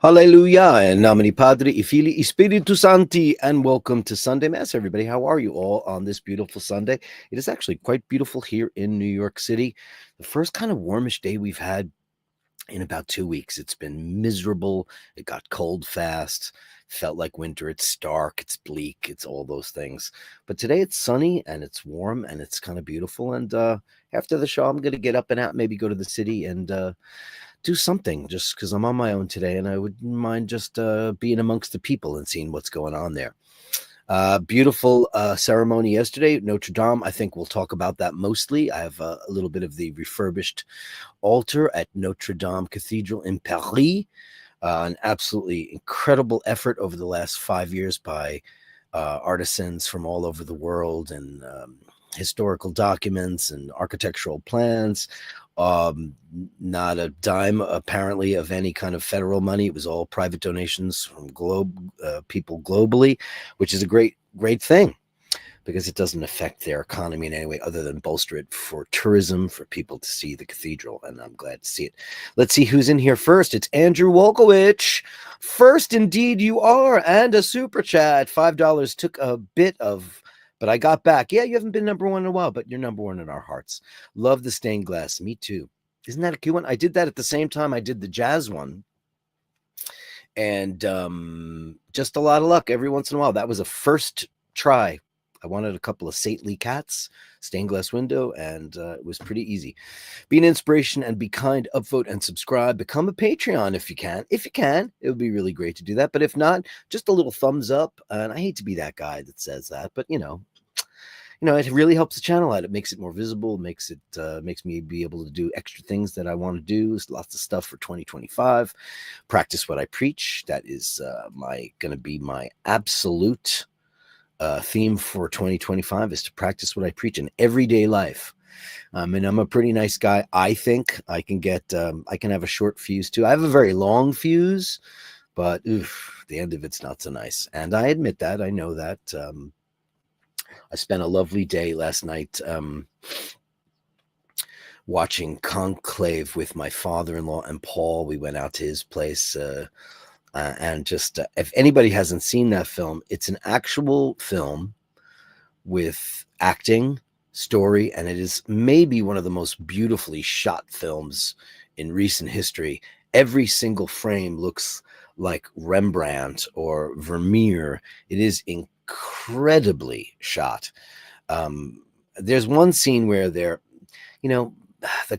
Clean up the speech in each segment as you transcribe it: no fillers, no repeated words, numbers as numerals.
Hallelujah, in nomine Padre, Filii, Spiritus Sancti, and welcome to Sunday Mass, everybody. How are you all on this beautiful Sunday? It is actually quite beautiful here in New York City. The first kind of warmish day we've had in about 2 weeks. It's been miserable. It got cold fast. Felt like winter. It's dark. It's bleak. It's all those things. But today it's sunny and it's warm and it's kind of beautiful. And after the show, I'm going to get up and out, maybe go to the city and do something just because I'm on my own today and I wouldn't mind just being amongst the people and seeing what's going on there. Beautiful ceremony yesterday, Notre Dame. I think we'll talk about that mostly. I have a little bit of the refurbished altar at Notre Dame Cathedral in Paris. An absolutely incredible effort over the last 5 years by artisans from all over the world and historical documents and architectural plans. Not a dime apparently of any kind of federal money. It was all private donations from people globally, which is a great thing because it doesn't affect their economy in any way other than bolster it for tourism, for people to see the cathedral, and I'm glad to see it. Let's see who's in here first. It's Andrew Wolkowicz. First, indeed, you are, and a super chat. $5 took a bit of, but I got back. Yeah, you haven't been number one in a while, but you're number one in our hearts. Love the stained glass. Me too. Isn't that a cute one? I did that at the same time I did the jazz one. And just a lot of luck every once in a while. That was a first try. I wanted a couple of saintly cats, stained glass window, and it was pretty easy. Be an inspiration and be kind, upvote and subscribe. Become a Patreon if you can. If you can, it would be really great to do that. But if not, just a little thumbs up. And I hate to be that guy that says that, but it really helps the channel out. It makes it more visible, makes me be able to do extra things that I want to do. There's lots of stuff for 2025. Practice what I preach. That is going to be my absolute theme for 2025 is to practice what I preach in everyday life. And I'm a pretty nice guy. I think I can I can have a short fuse too. I have a very long fuse, but the end of it's not so nice. And I admit that. I know that. I spent a lovely day last night watching Conclave with my father-in-law and Paul. We went out to his place and just if anybody hasn't seen that film, it's an actual film with acting, story, and it is maybe one of the most beautifully shot films in recent history. Every single frame looks like Rembrandt or Vermeer. It is incredibly shot. There's one scene where the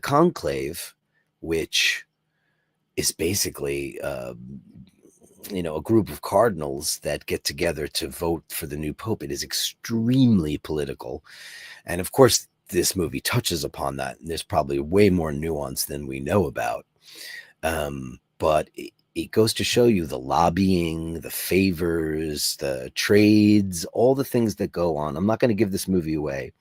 conclave, which is basically a group of cardinals that get together to vote for the new pope. It is extremely political, and of course this movie touches upon that, and there's probably way more nuance than we know about, but it goes to show you the lobbying, the favors, the trades, all the things that go on. I'm not going to give this movie away,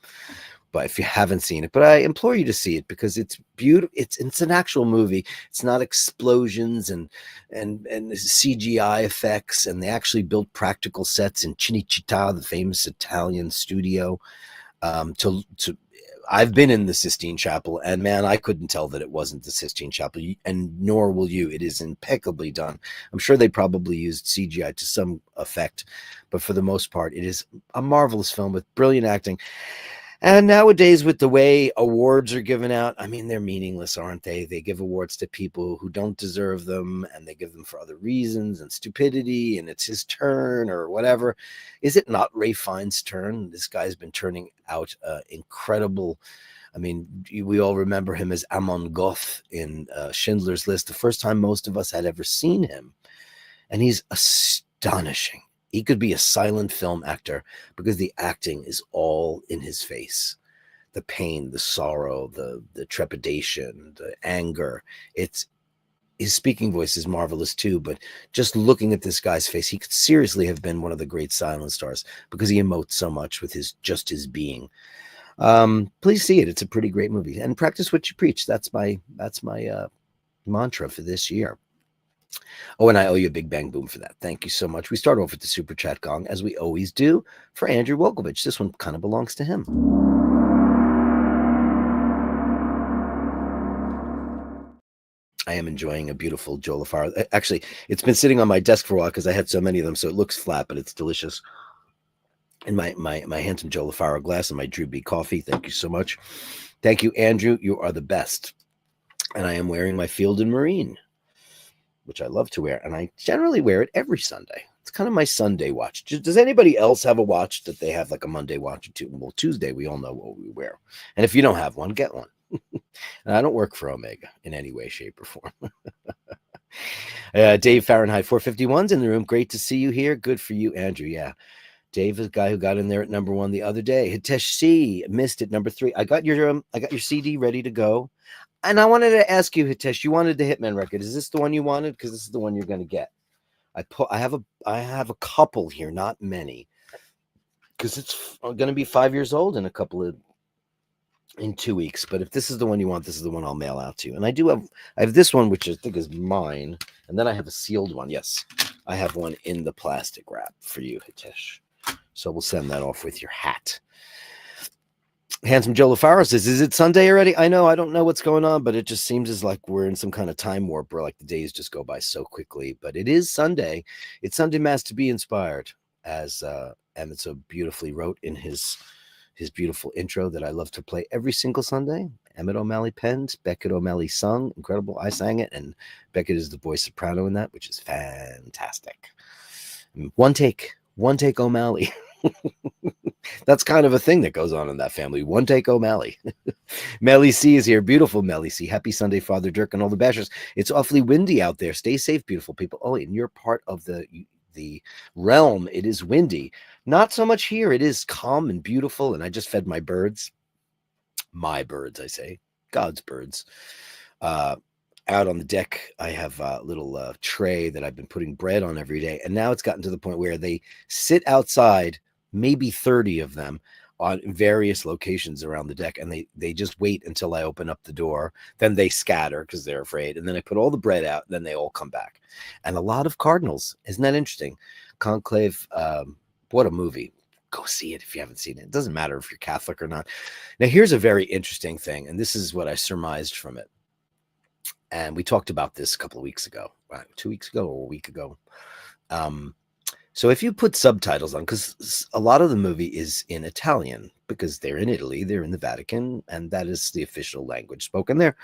but if you haven't seen it, but I implore you to see it because it's beautiful. It's an actual movie. It's not explosions and CGI effects, and they actually built practical sets in Cinecittà, the famous Italian studio. I've been in the Sistine Chapel, and man, I couldn't tell that it wasn't the Sistine Chapel, and nor will you. It is impeccably done. I'm sure they probably used CGI to some effect, but for the most part, it is a marvelous film with brilliant acting. And nowadays, with the way awards are given out, I mean, they're meaningless, aren't they? They give awards to people who don't deserve them, and they give them for other reasons and stupidity, and it's his turn or whatever. Is it not Ray Fiennes' turn? This guy's been turning out incredible. I mean, we all remember him as Amon Goth in Schindler's List, the first time most of us had ever seen him. And he's astonishing. He could be a silent film actor because the acting is all in his face. The pain, the sorrow, the trepidation, the anger. His speaking voice is marvelous too, but just looking at this guy's face, he could seriously have been one of the great silent stars because he emotes so much with his being. Please see it. It's a pretty great movie. And practice what you preach. That's my mantra for this year. Oh, and I owe you a big bang boom for that. Thank you so much. We start off with the super chat gong, as we always do, for Andrew Wolkowicz. This one kind of belongs to him. I am enjoying a beautiful Joe LaFaro. Actually, it's been sitting on my desk for a while because I had so many of them, so it looks flat, but it's delicious. And my handsome Joe LaFaro glass and my Drew B coffee. Thank you so much. Thank you, Andrew. You are the best. And I am wearing my Field and Marine, which I love to wear, and I generally wear it every Sunday. It's kind of my Sunday watch. Does anybody else have a watch that they have like a Monday watch or two? Well, Tuesday, we all know what we wear. And if you don't have one, get one. And I don't work for Omega in any way, shape, or form. Dave Fahrenheit 451's in the room. Great to see you here. Good for you, Andrew. Yeah. Dave is the guy who got in there at number 1 the other day. Hitesh C missed it, number 3. I got your CD ready to go. And I wanted to ask you, Hitesh, you wanted the Hitman record. Is this the one you wanted? Because this is the one you're going to get. I have a couple here, not many, because it's going to be 5 years old in 2 weeks. But if this is the one you want, this is the one I'll mail out to you. And I have this one, which I think is mine, and then I have a sealed one. Yes, I have one in the plastic wrap for you, Hitesh. So we'll send that off with your hat. Handsome Joe LaFaro says, is it Sunday already? I know, I don't know what's going on, but it just seems as like we're in some kind of time warp where like the days just go by so quickly. But it is Sunday. It's Sunday Mass to be inspired, as Emmett so beautifully wrote in his beautiful intro that I love to play every single Sunday. Emmett O'Malley penned, Beckett O'Malley sung. Incredible. I sang it, and Beckett is the voice soprano in that, which is fantastic. One take O'Malley. That's kind of a thing that goes on in that family. One take O'Malley. Melly C is here. Beautiful Melly C. Happy Sunday, Father Dirk and all the Bashers. It's awfully windy out there. Stay safe, beautiful people. Oh, and you're part of the realm. It is windy. Not so much here. It is calm and beautiful. And I just fed my birds. My birds, I say. God's birds. Out on the deck, I have a little tray that I've been putting bread on every day. And now it's gotten to the point where they sit outside, maybe 30 of them, on various locations around the deck. And they just wait until I open up the door. Then they scatter because they're afraid. And then I put all the bread out. And then they all come back. And a lot of cardinals. Isn't that interesting? Conclave, what a movie. Go see it if you haven't seen it. It doesn't matter if you're Catholic or not. Now, here's a very interesting thing. And this is what I surmised from it. And we talked about this a couple of weeks ago, right? 2 weeks ago or a week ago. So if you put subtitles on, because a lot of the movie is in Italian, because they're in Italy, they're in the Vatican, and that is the official language spoken there.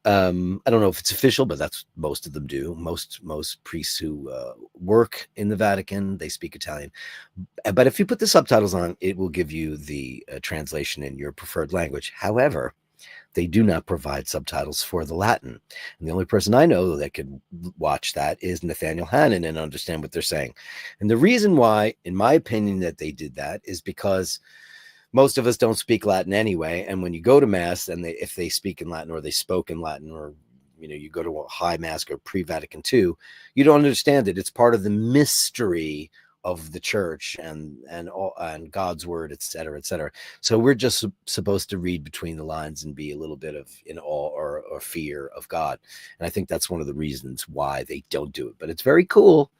I don't know if it's official, but that's most of them do. Most priests who work in the Vatican, they speak Italian. But if you put the subtitles on, it will give you the translation in your preferred language. However, they do not provide subtitles for the Latin. And the only person I know that could watch that is Nathaniel Hannon and understand what they're saying. And the reason why, in my opinion, that they did that is because most of us don't speak Latin anyway. And when you go to Mass, and if they speak in Latin or they spoke in Latin, or you go to a high Mass or pre-Vatican II, you don't understand it. It's part of the mystery of the church and God's word, et cetera, et cetera. So we're just supposed to read between the lines and be a little bit of in awe or fear of God. And I think that's one of the reasons why they don't do it. But it's very cool.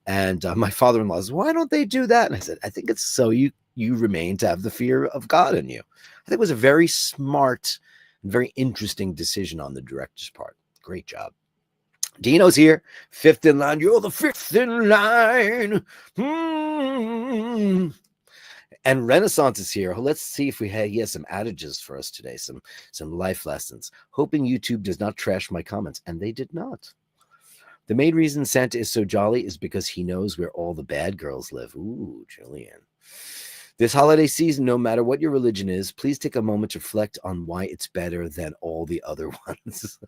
And my father-in-law says, why don't they do that? And I said, I think it's so you remain to have the fear of God in you. I think it was a very smart and very interesting decision on the director's part. Great job. Dino's here, 5th in line. You're the 5th in line. And Renaissance is here. Let's see if he has some adages for us today, some life lessons. Hoping YouTube does not trash my comments, and they did not. The main reason Santa is so jolly is because he knows where all the bad girls live. Ooh, Julian. This holiday season, no matter what your religion is, please take a moment to reflect on why it's better than all the other ones.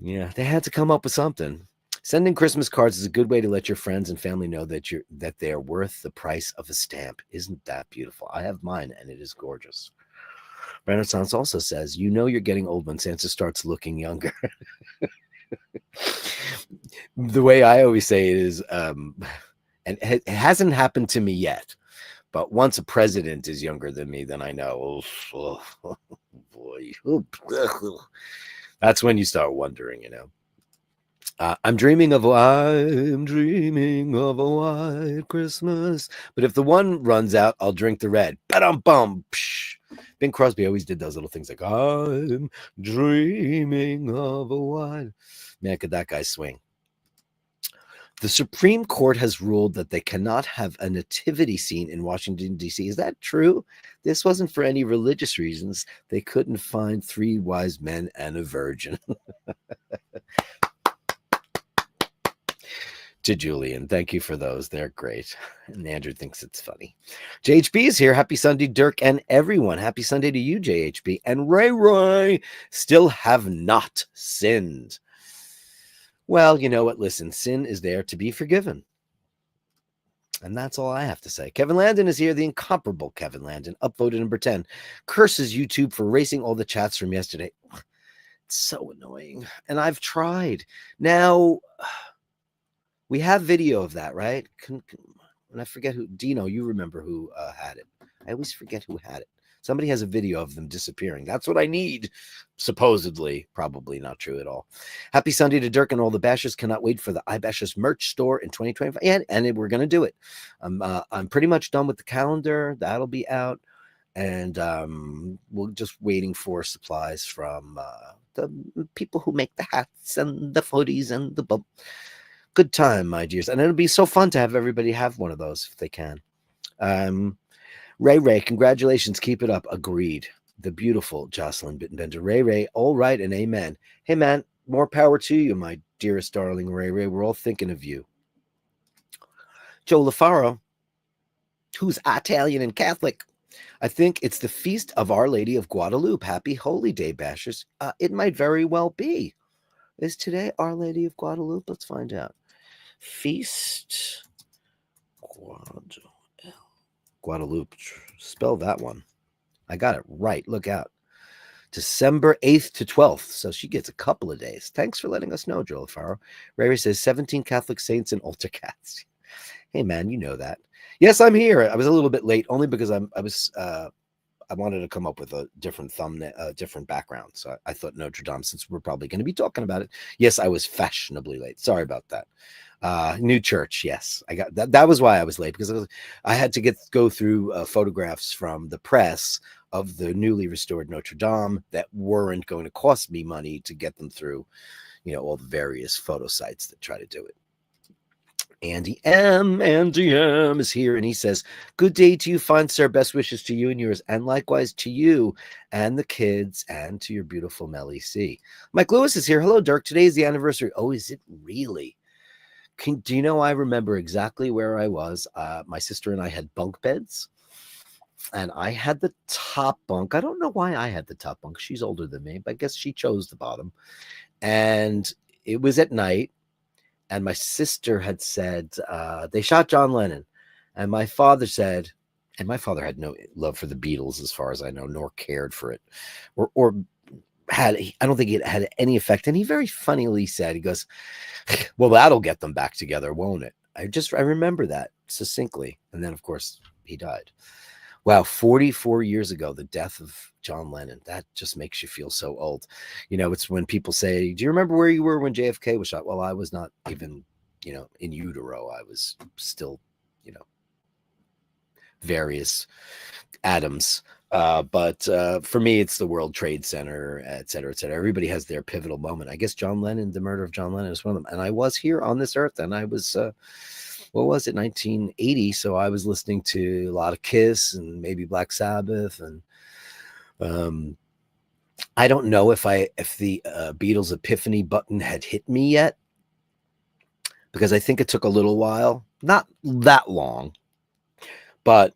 Yeah, they had to come up with something. Sending Christmas cards is a good way to let your friends and family know that they're worth the price of a stamp. Isn't that beautiful? I have mine, and it is gorgeous. Renaissance also says, you're getting old when Santa starts looking younger. The way I always say it is, and it hasn't happened to me yet, but once a president is younger than me, then I know, oh boy. That's when you start wondering, I'm dreaming of a white Christmas. But if the one runs out, I'll drink the red. Ba-dum-bum. Bing Crosby always did those little things like, I'm dreaming of a while. Man, could that guy swing. The Supreme Court has ruled that they cannot have a nativity scene in Washington, D.C. Is that true? This wasn't for any religious reasons. They couldn't find 3 wise men and a virgin. To Julian, thank you for those. They're great. And Andrew thinks it's funny. JHB is here. Happy Sunday, Dirk and everyone. Happy Sunday to you, JHB. And Ray still have not sinned. Well, you know what? Listen, sin is there to be forgiven. And that's all I have to say. Kevin Landon is here, the incomparable Kevin Landon, upvoted number 10. Curses YouTube for erasing all the chats from yesterday. It's so annoying. And I've tried. Now, we have video of that, right? And I forget who. Dino, you remember who had it. I always forget who had it. Somebody has a video of them disappearing. That's what I need, supposedly. Probably not true at all. Happy Sunday to Dirk and all the Bashers. Cannot wait for the iBashers merch store in 2025. Yeah, and we're going to do it. I'm pretty much done with the calendar. That'll be out. And we're just waiting for supplies from the people who make the hats and the hoodies and the bump. Good time, my dears. And it'll be so fun to have everybody have one of those if they can. Ray, congratulations. Keep it up. Agreed. The beautiful Jocelyn Bittenbender. Ray, all right and amen. Hey, man, more power to you, my dearest darling Ray. We're all thinking of you. Joe LaFaro, who's Italian and Catholic. I think it's the Feast of Our Lady of Guadalupe. Happy Holy Day, Bashers. It might very well be. Is today Our Lady of Guadalupe? Let's find out. Feast Guadalupe. Spell that one. I got it right. Look out. December 8th to 12th. So she gets a couple of days. Thanks for letting us know, Joel Farrow. Ray says 17 Catholic saints and altar cats. Hey, man, you know that. Yes, I'm here. I was a little bit late only because I wanted to come up with a different thumbnail, different background. So I thought Notre Dame, since we're probably going to be talking about it. Yes, I was fashionably late. Sorry about that. New church. Yes, I got that. That was why I was late, because I had to go through photographs from the press of the newly restored Notre Dame that weren't going to cost me money to get them through, all the various photo sites that try to do it. Andy M is here, and he says, good day to you, fine sir. Best wishes to you and yours, and likewise to you and the kids, and to your beautiful Melly C. Mike Lewis is here. Hello, Dirk. Today is the anniversary. Oh, is it really? Do you know, I remember exactly where I was. My sister and I had bunk beds, and I had the top bunk. I don't know why I had the top bunk. She's older than me, but I guess she chose the bottom. And it was at night. And my sister had said, they shot John Lennon. And my father said, and my father had no love for the Beatles, as far as I know, nor cared for it, or had, I don't think it had any effect. And he very funnily said, he goes, well, that'll get them back together, won't it? I remember that succinctly. And then, of course, he died. Wow, 44 years ago, the death of John Lennon. That just makes you feel so old. It's when people say, do you remember where you were when JFK was shot? Well, I was not even, in utero. I was still, various atoms. But for me, it's the World Trade Center, et cetera, et cetera. Everybody has their pivotal moment. I guess John Lennon, the murder of John Lennon is one of them. And I was here on this earth, and I was... what was it, 1980? So I was listening to a lot of Kiss and maybe Black Sabbath, and I don't know if the Beatles Epiphany button had hit me yet, because I think it took a little while, not that long. But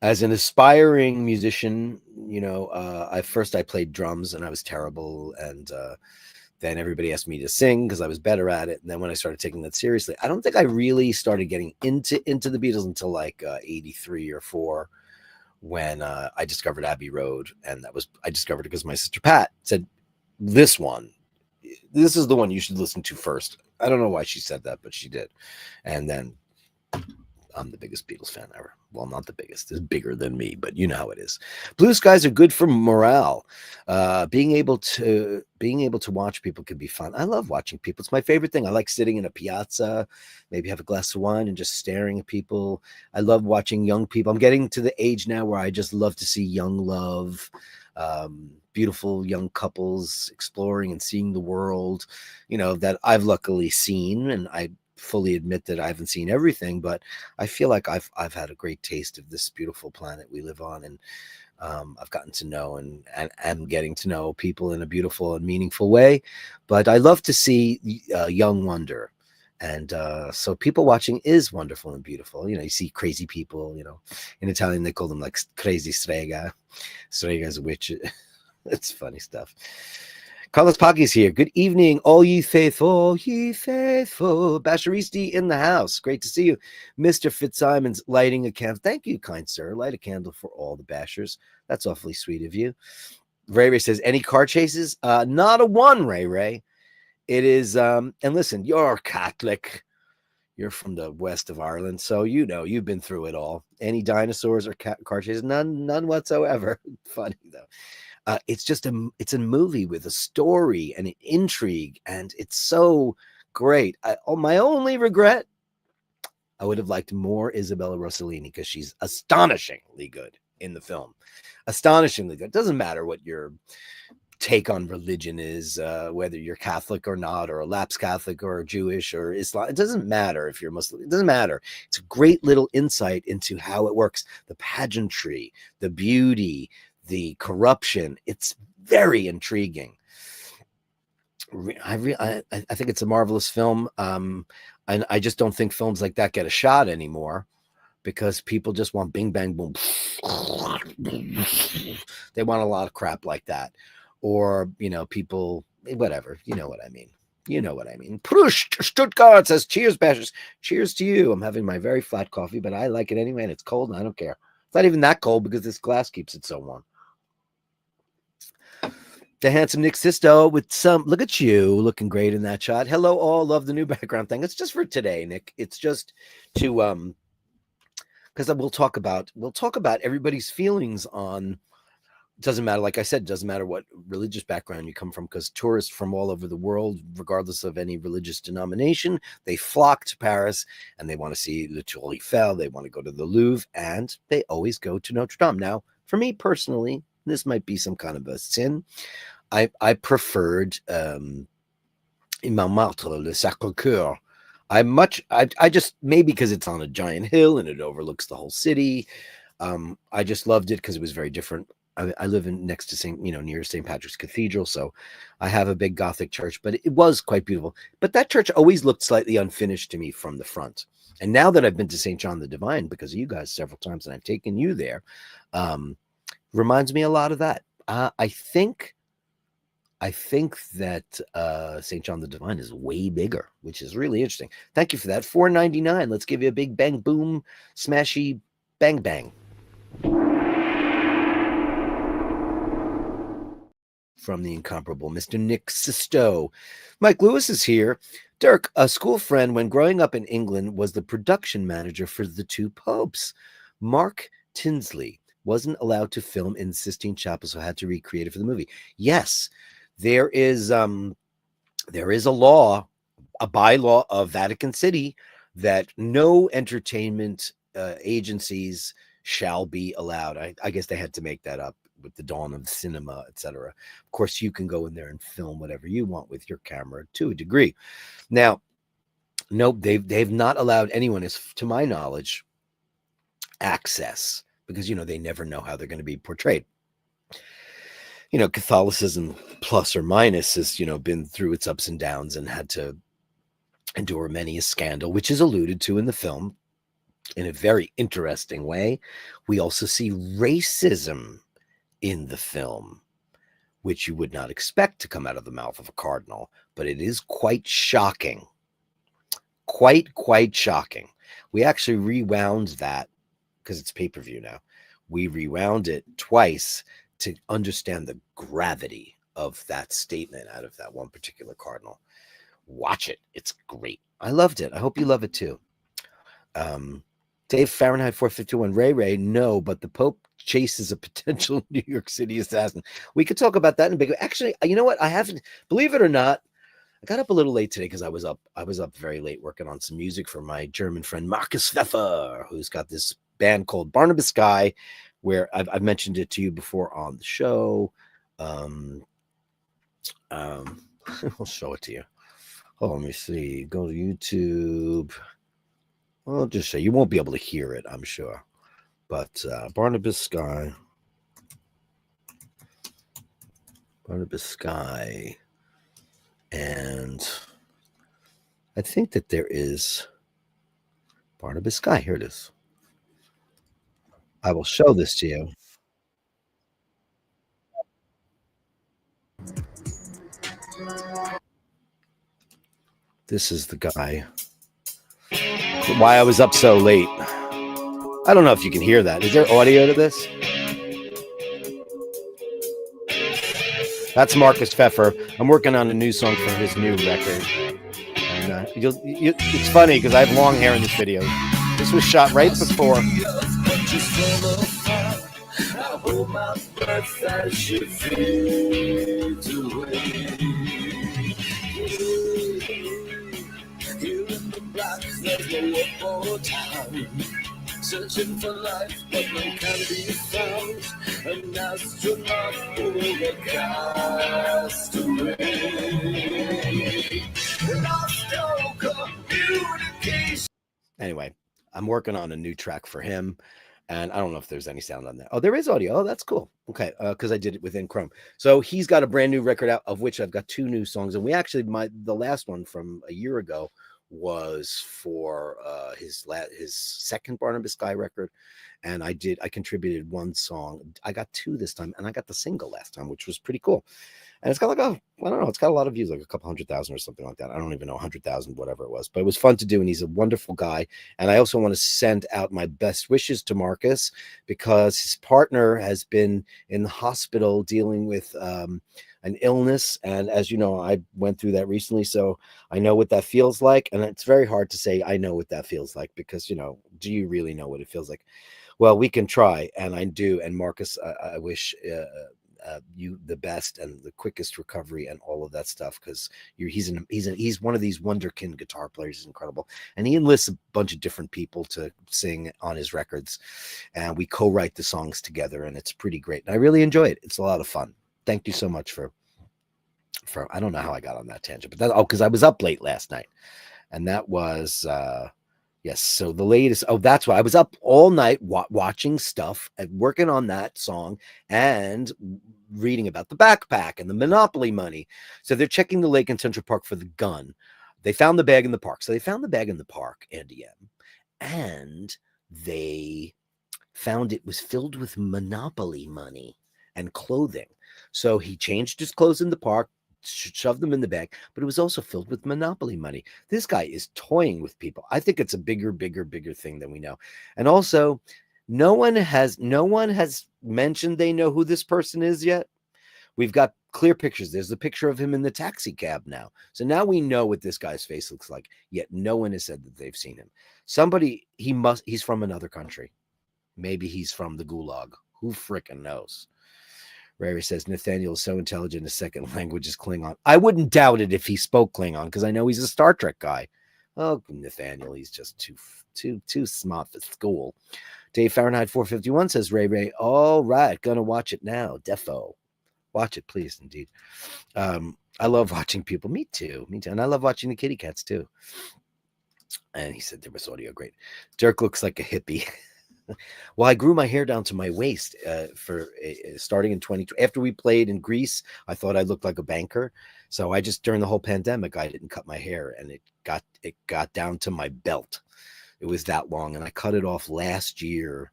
as an aspiring musician, I played drums and I was terrible, and then everybody asked me to sing because I was better at it. And then when I started taking that seriously, I don't think I really started getting into the Beatles until like 83 or 4, when I discovered Abbey Road. And I discovered it because my sister Pat said, this is the one you should listen to first. I don't know why she said that, but she did. And then I'm the biggest Beatles fan ever. well, not the biggest, is bigger than me, but you know how it is. Blue skies are good for morale. Being able to watch people can be fun. I love watching people. It's my favorite thing. I like sitting in a piazza, maybe have a glass of wine and just staring at people. I love watching young people. I'm getting to the age now where I just love to see young love, beautiful young couples exploring and seeing the world, that I've luckily seen, and I fully admit that I haven't seen everything, but I feel like I've had a great taste of this beautiful planet we live on, and I've gotten to know and am getting to know people in a beautiful and meaningful way. But I love to see young wonder, and so people watching is wonderful and beautiful. You see crazy people. In Italian they call them like crazy strega. Strega is a witch. It's funny stuff. Carlos Paggi's here. Good evening, all ye faithful, Basharisti in the house. Great to see you. Mr. Fitzsimons lighting a candle. Thank you, kind sir. Light a candle for all the bashers. That's awfully sweet of you. Ray says, any car chases? Not a one, Ray. It is, and listen, you're Catholic. You're from the west of Ireland, so you've been through it all. Any dinosaurs or car chases? None whatsoever. Funny, though. It's just it's a movie with a story and an intrigue, and it's so great. My only regret, I would have liked more Isabella Rossellini, because she's astonishingly good in the film. Astonishingly good. It doesn't matter what your take on religion is, whether you're Catholic or not, or a lapsed Catholic or Jewish or Islam. It doesn't matter if you're Muslim. It doesn't matter. It's a great little insight into how it works. The pageantry, the beauty, the corruption. It's very intriguing. I think it's a marvelous film. And I just don't think films like that get a shot anymore, because people just want bing bang boom. They want a lot of crap like that. Or, people, whatever. You know what I mean. Proust, Stuttgart says, cheers, Bashers. Cheers to you. I'm having my very flat coffee, but I like it anyway, and it's cold, and I don't care. It's not even that cold because this glass keeps it so warm. The handsome Nick Sisto with look at you, looking great in that shot. Hello, all. Love the new background thing. It's just for today, Nick. It's just to, because we'll talk about everybody's feelings on. Doesn't matter, like I said, doesn't matter what religious background you come from, because tourists from all over the world, regardless of any religious denomination, they flock to Paris and they want to see the Tour Eiffel, they want to go to the Louvre, and they always go to Notre Dame. Now, for me personally, this might be some kind of a sin. I preferred in Montmartre, le Sacré-Cœur. I just, maybe because it's on a giant hill and it overlooks the whole city. I just loved it because it was very different. I live next to near St. Patrick's Cathedral, so I have a big Gothic church, but it was quite beautiful. But that church always looked slightly unfinished to me from the front. And now that I've been to St. John the Divine, because of you guys several times, and I've taken you there, reminds me a lot of that. I think that St. John the Divine is way bigger, which is really interesting. Thank you for that. $4.99. Let's give you a big bang, boom, smashy, bang, bang. From the incomparable Mr. Nick Sisto. Mike Lewis is here. Dirk, a school friend when growing up in England, was the production manager for The Two Popes. Mark Tinsley wasn't allowed to film in Sistine Chapel, so had to recreate it for the movie. Yes, there is a law, a bylaw of Vatican City, that no entertainment agencies shall be allowed. I guess they had to make that up with the dawn of cinema, etc. Of course, you can go in there and film whatever you want with your camera to a degree. Now, nope, they've not allowed anyone, as to my knowledge, access, because they never know how they're going to be portrayed. Catholicism, plus or minus, has been through its ups and downs and had to endure many a scandal, which is alluded to in the film in a very interesting way. We also see racism in the film, which you would not expect to come out of the mouth of a cardinal, but it is quite shocking. Quite shocking. We actually rewound that, because it's pay-per-view now. We rewound it twice to understand the gravity of that statement out of that one particular cardinal. Watch it. It's great. I loved it. I hope you love it too. Dave Fahrenheit 451. Ray, no, but the Pope chases a potential New York City assassin. We could talk about that in a big way. Actually, you know what? I haven't, believe it or not, I got up a little late today because I was up very late working on some music for my German friend Markus Pfeffer, who's got this band called Barnabas Sky, where I've mentioned it to you before on the show. I'll show it to you. Oh, let me see. Go to YouTube. I'll just say you won't be able to hear it, I'm sure. But Barnabas Sky. And I think that there is Barnabas Sky. Here it is. I will show this to you. This is the guy. Why I was up so late. I don't know if you can hear that. Is there audio to this? That's Markus Pfeffer. I'm working on a new song for his new record. And it's funny because I have long hair in this video. This was shot right before. Searching for life, but no can be found. An astronaut or a castaway. Lost all communication. Anyway, I'm working on a new track for him, and I don't know if there's any sound on that. Oh, there is audio. Oh, that's cool. Okay, because I did it within Chrome. So he's got a brand new record out, of which I've got 2 new songs, and we actually the last one from a year ago was for his second Barnabas Sky record, and I contributed 1 song. I got 2 this time, and I got the single last time, which was pretty cool. And it's got like I don't know, it's got a lot of views, like a couple 100,000 or something like that. I don't even know, 100,000, whatever it was, but it was fun to do, and he's a wonderful guy. And I also want to send out my best wishes to Marcus, because his partner has been in the hospital dealing with an illness, and as you know, I went through that recently, so I know what that feels like. And it's very hard to say I know what that feels like, because, you know, do you really know what it feels like? Well, we can try, and I do. And Marcus, I wish you the best and the quickest recovery and all of that stuff, because he's one of these wonderkind guitar players. He's incredible, and he enlists a bunch of different people to sing on his records, and we co-write the songs together, and it's pretty great. And I really enjoy it. It's a lot of fun. Thank you so much for I don't know how I got on that tangent, but because I was up late last night, and that was yes. So the latest. Oh, that's why I was up all night watching stuff and working on that song and reading about the backpack and the Monopoly money. So they're checking the lake in Central Park for the gun. They found the bag in the park. So they found the bag in the park, Andy M, and they found it was filled with Monopoly money and clothing. So he changed his clothes in the park, shoved them in the bag, but it was also filled with Monopoly money. This guy is toying with people. I think it's a bigger thing than we know. And also, no one has mentioned they know who this person is yet. We've got clear pictures. There's a picture of him in the taxi cab now. So now we know what this guy's face looks like, yet no one has said that they've seen him. He's from another country. Maybe he's from the Gulag. Who frickin' knows? Ray says Nathaniel is so intelligent, his second language is Klingon. I wouldn't doubt it if he spoke Klingon, because I know he's a Star Trek guy. Oh, Nathaniel, he's just too smart for school. Dave Fahrenheit 451 says Ray, all right, gonna watch it now. Defo. Watch it, please, indeed. I love watching people. Me too. And I love watching the kitty cats too. And he said there was audio great. Dirk looks like a hippie. Well, I grew my hair down to my waist for starting in 2020. After we played in Greece, I thought I looked like a banker. So I just, during the whole pandemic, I didn't cut my hair, and it got down to my belt. It was that long, and I cut it off last year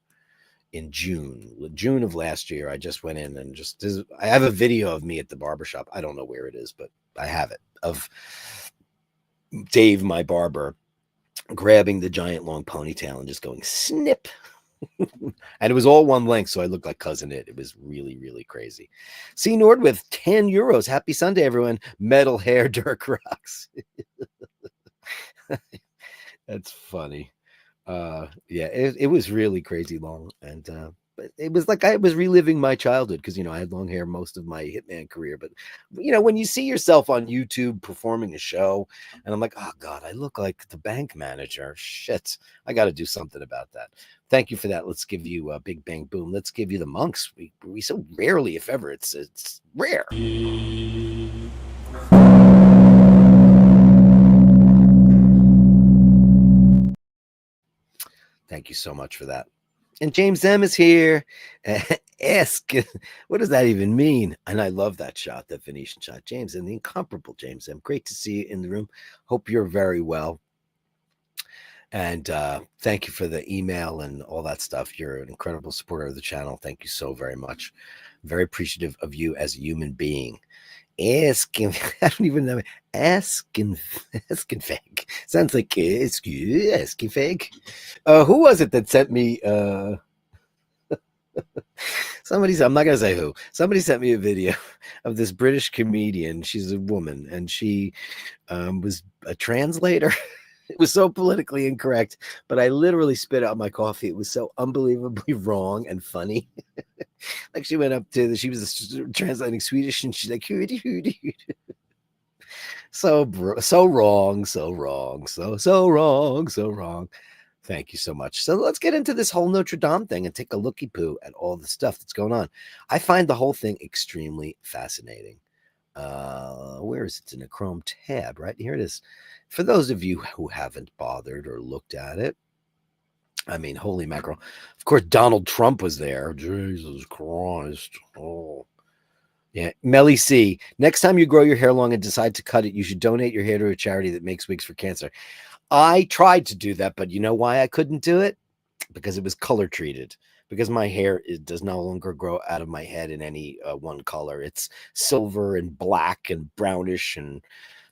in June of last year. I just went in and I have a video of me at the barbershop. I don't know where it is, but I have it, of Dave, my barber, grabbing the giant long ponytail and just going snip. And it was all one length, so I looked like Cousin It. It was really, really crazy. C. Nord with 10 euros. Happy Sunday, everyone. Metal hair, Dirk rocks. That's funny. Yeah, it was really crazy long, and but it was like I was reliving my childhood because I had long hair most of my hitman career. But when you see yourself on YouTube performing a show, and I'm like, oh God, I look like the bank manager. Shit, I got to do something about that. Thank you for that. Let's give you a big bang boom. Let's give you the monks. We so rarely, if ever, it's rare. Thank you so much for that. And James M is here. Ask, what does that even mean? And I love that shot, that Venetian shot. James M, the incomparable James M. Great to see you in the room. Hope you're very well. And thank you for the email and all that stuff. You're an incredible supporter of the channel. Thank you so very much. Very appreciative of you as a human being. Asking, I don't even know. Asking fake. Sounds like asking fake. Who was it that sent me? I'm not gonna say who. Somebody sent me a video of this British comedian. She's a woman, and she was a translator. It was so politically incorrect, but I literally spit out my coffee. It was so unbelievably wrong and funny. Like she went up to she was translating Swedish, and she's like, "Hooty hooty." So wrong, so wrong, so wrong, so wrong. Thank you so much. So let's get into this whole Notre Dame thing and take a looky poo at all the stuff that's going on. I find the whole thing extremely fascinating. Where is it? It's in a Chrome tab, right? Here it is. For those of you who haven't bothered or looked at it, I mean, holy mackerel. Of course, Donald Trump was there. Jesus Christ. Oh. Yeah. Melly C. Next time you grow your hair long and decide to cut it, you should donate your hair to a charity that makes wigs for cancer. I tried to do that, but you know why I couldn't do it? Because it was color treated. Because my hair does no longer grow out of my head in any one color. It's silver and black and brownish, and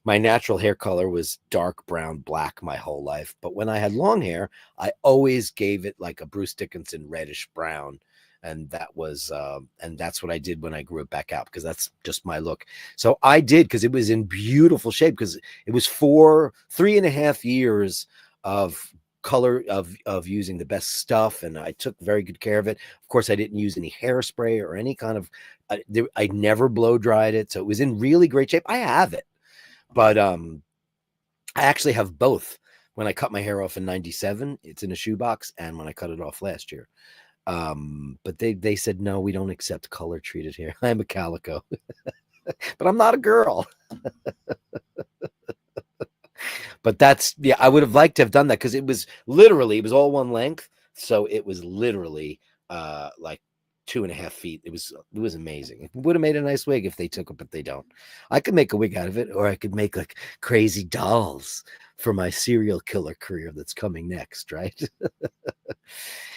my natural hair color was dark brown, black my whole life. But when I had long hair, I always gave it like a Bruce Dickinson reddish brown. And that's what I did when I grew it back out, because that's just my look. So I did, because it was in beautiful shape, because it was 3.5 years of color of using the best stuff, and I took very good care of it. Of course, I didn't use any hairspray or any kind of I never blow dried it, so it was in really great shape. I have it, but I actually have both. When I cut my hair off in 97, it's in a shoebox, and when I cut it off last year. But they said, no, we don't accept color treated hair. I'm a calico. But I'm not a girl. But I would have liked to have done that, because it was all one length. So it was literally like 2.5 feet. It was amazing. It would have made a nice wig if they took it, but they don't. I could make a wig out of it, or I could make like crazy dolls for my serial killer career that's coming next, right?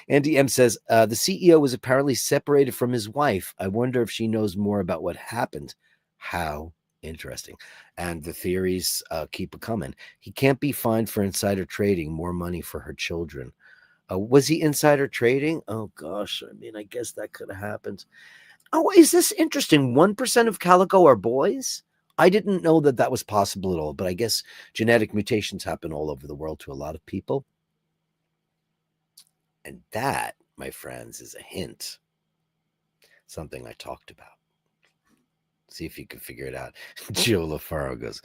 Andy M says, the CEO was apparently separated from his wife. I wonder if she knows more about what happened. How interesting. And the theories keep coming. He can't be fined for insider trading. More money for her children. Was he insider trading? Oh, gosh. I mean, I guess that could have happened. Oh, is this interesting? 1% of calico are boys? I didn't know that was possible at all, but I guess genetic mutations happen all over the world to a lot of people. And that, my friends, is a hint. Something I talked about. See if you can figure it out. Joe LaFaro goes,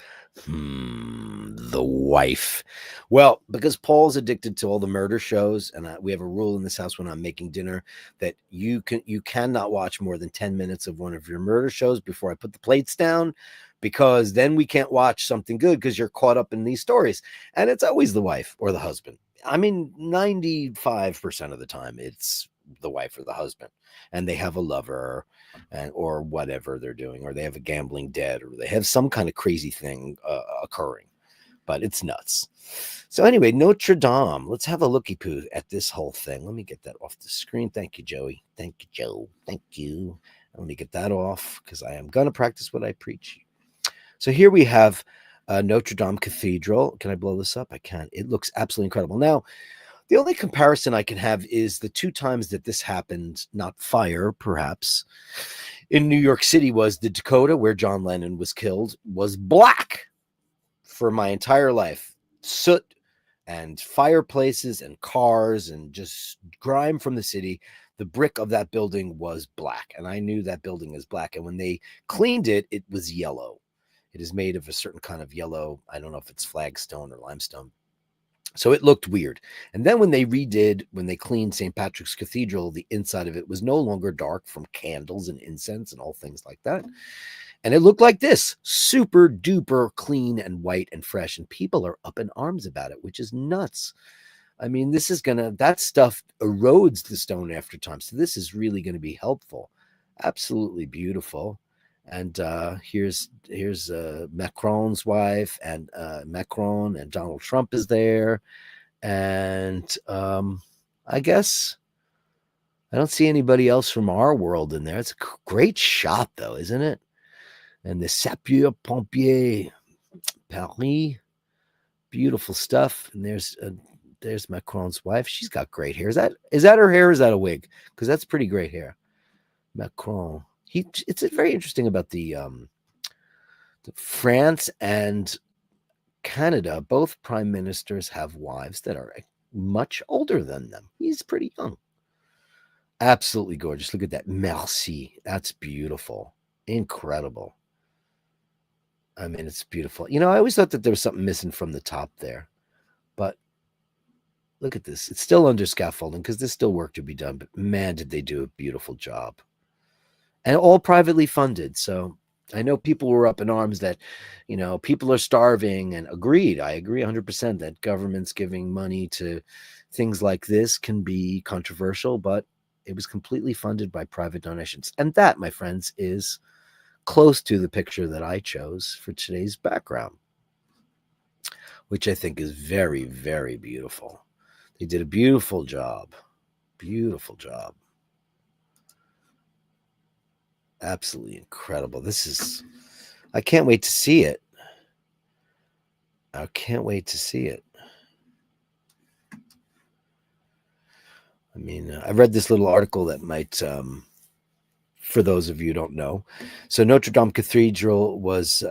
the wife. Well, because Paul's addicted to all the murder shows, and we have a rule in this house when I'm making dinner that you cannot watch more than 10 minutes of one of your murder shows before I put the plates down, because then we can't watch something good, because you're caught up in these stories. And it's always the wife or the husband. I mean, 95% of the time, it's the wife or the husband, and they have a lover, or whatever they're doing, or they have a gambling debt, or they have some kind of crazy thing occurring. But it's nuts. So anyway, Notre Dame. Let's have a looky poo at this whole thing. Let me get that off the screen. Thank you, Joey. Thank you, Joe. Thank you. Let me get that off, because I am going to practice what I preach. So here we have Notre Dame Cathedral. Can I blow this up? I can. It looks absolutely incredible. Now, the only comparison I can have is the 2 times that this happened, not fire, perhaps, in New York City, was the Dakota, where John Lennon was killed, was black for my entire life. Soot and fireplaces and cars and just grime from the city. The brick of that building was black, and I knew that building is black. And when they cleaned it, it was yellow. It is made of a certain kind of yellow. I don't know if it's flagstone or limestone. So it looked weird. And then when they cleaned St. Patrick's Cathedral, the inside of it was no longer dark from candles and incense and all things like that. And it looked like this, super duper clean and white and fresh. And people are up in arms about it, which is nuts. I mean, that stuff erodes the stone after time. So this is really going to be helpful. Absolutely beautiful. And here's Macron's wife, and Macron and Donald Trump is there. And I guess I don't see anybody else from our world in there. It's a great shot, though, isn't it? And the Sapeur Pompier Paris, beautiful stuff. And there's Macron's wife. She's got great hair. Is that her hair? Or is that a wig? Because that's pretty great hair. Macron. It's very interesting about the France and Canada. Both prime ministers have wives that are much older than them. He's pretty young. Absolutely gorgeous. Look at that. Merci. That's beautiful. Incredible. I mean, it's beautiful. You know, I always thought that there was something missing from the top there. But look at this. It's still under scaffolding because there's still work to be done. But man, did they do a beautiful job. And all privately funded. So I know people were up in arms that, you know, people are starving, and agreed. I agree 100% that governments giving money to things like this can be controversial, but it was completely funded by private donations. And that, my friends, is close to the picture that I chose for today's background, which I think is very, very beautiful. They did a beautiful job. Beautiful job. Absolutely incredible. I can't wait to see it. I can't wait to see it. I mean, I read this little article that might, for those of you who don't know. So Notre Dame Cathedral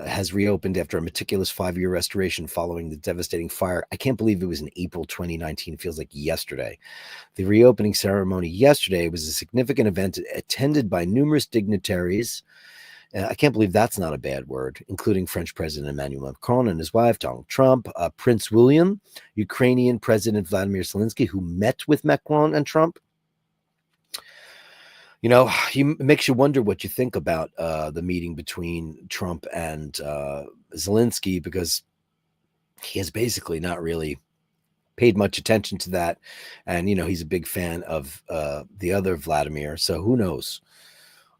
has reopened after a meticulous 5-year restoration following the devastating fire. I can't believe it was in April 2019. It feels like yesterday. The reopening ceremony yesterday was a significant event attended by numerous dignitaries. I can't believe that's not a bad word, including French President Emmanuel Macron and his wife, Donald Trump, Prince William, Ukrainian President Vladimir Zelensky, who met with Macron and Trump. You know, it makes you wonder what you think about the meeting between Trump and Zelensky, because he has basically not really paid much attention to that. And, you know, he's a big fan of the other Vladimir. So who knows?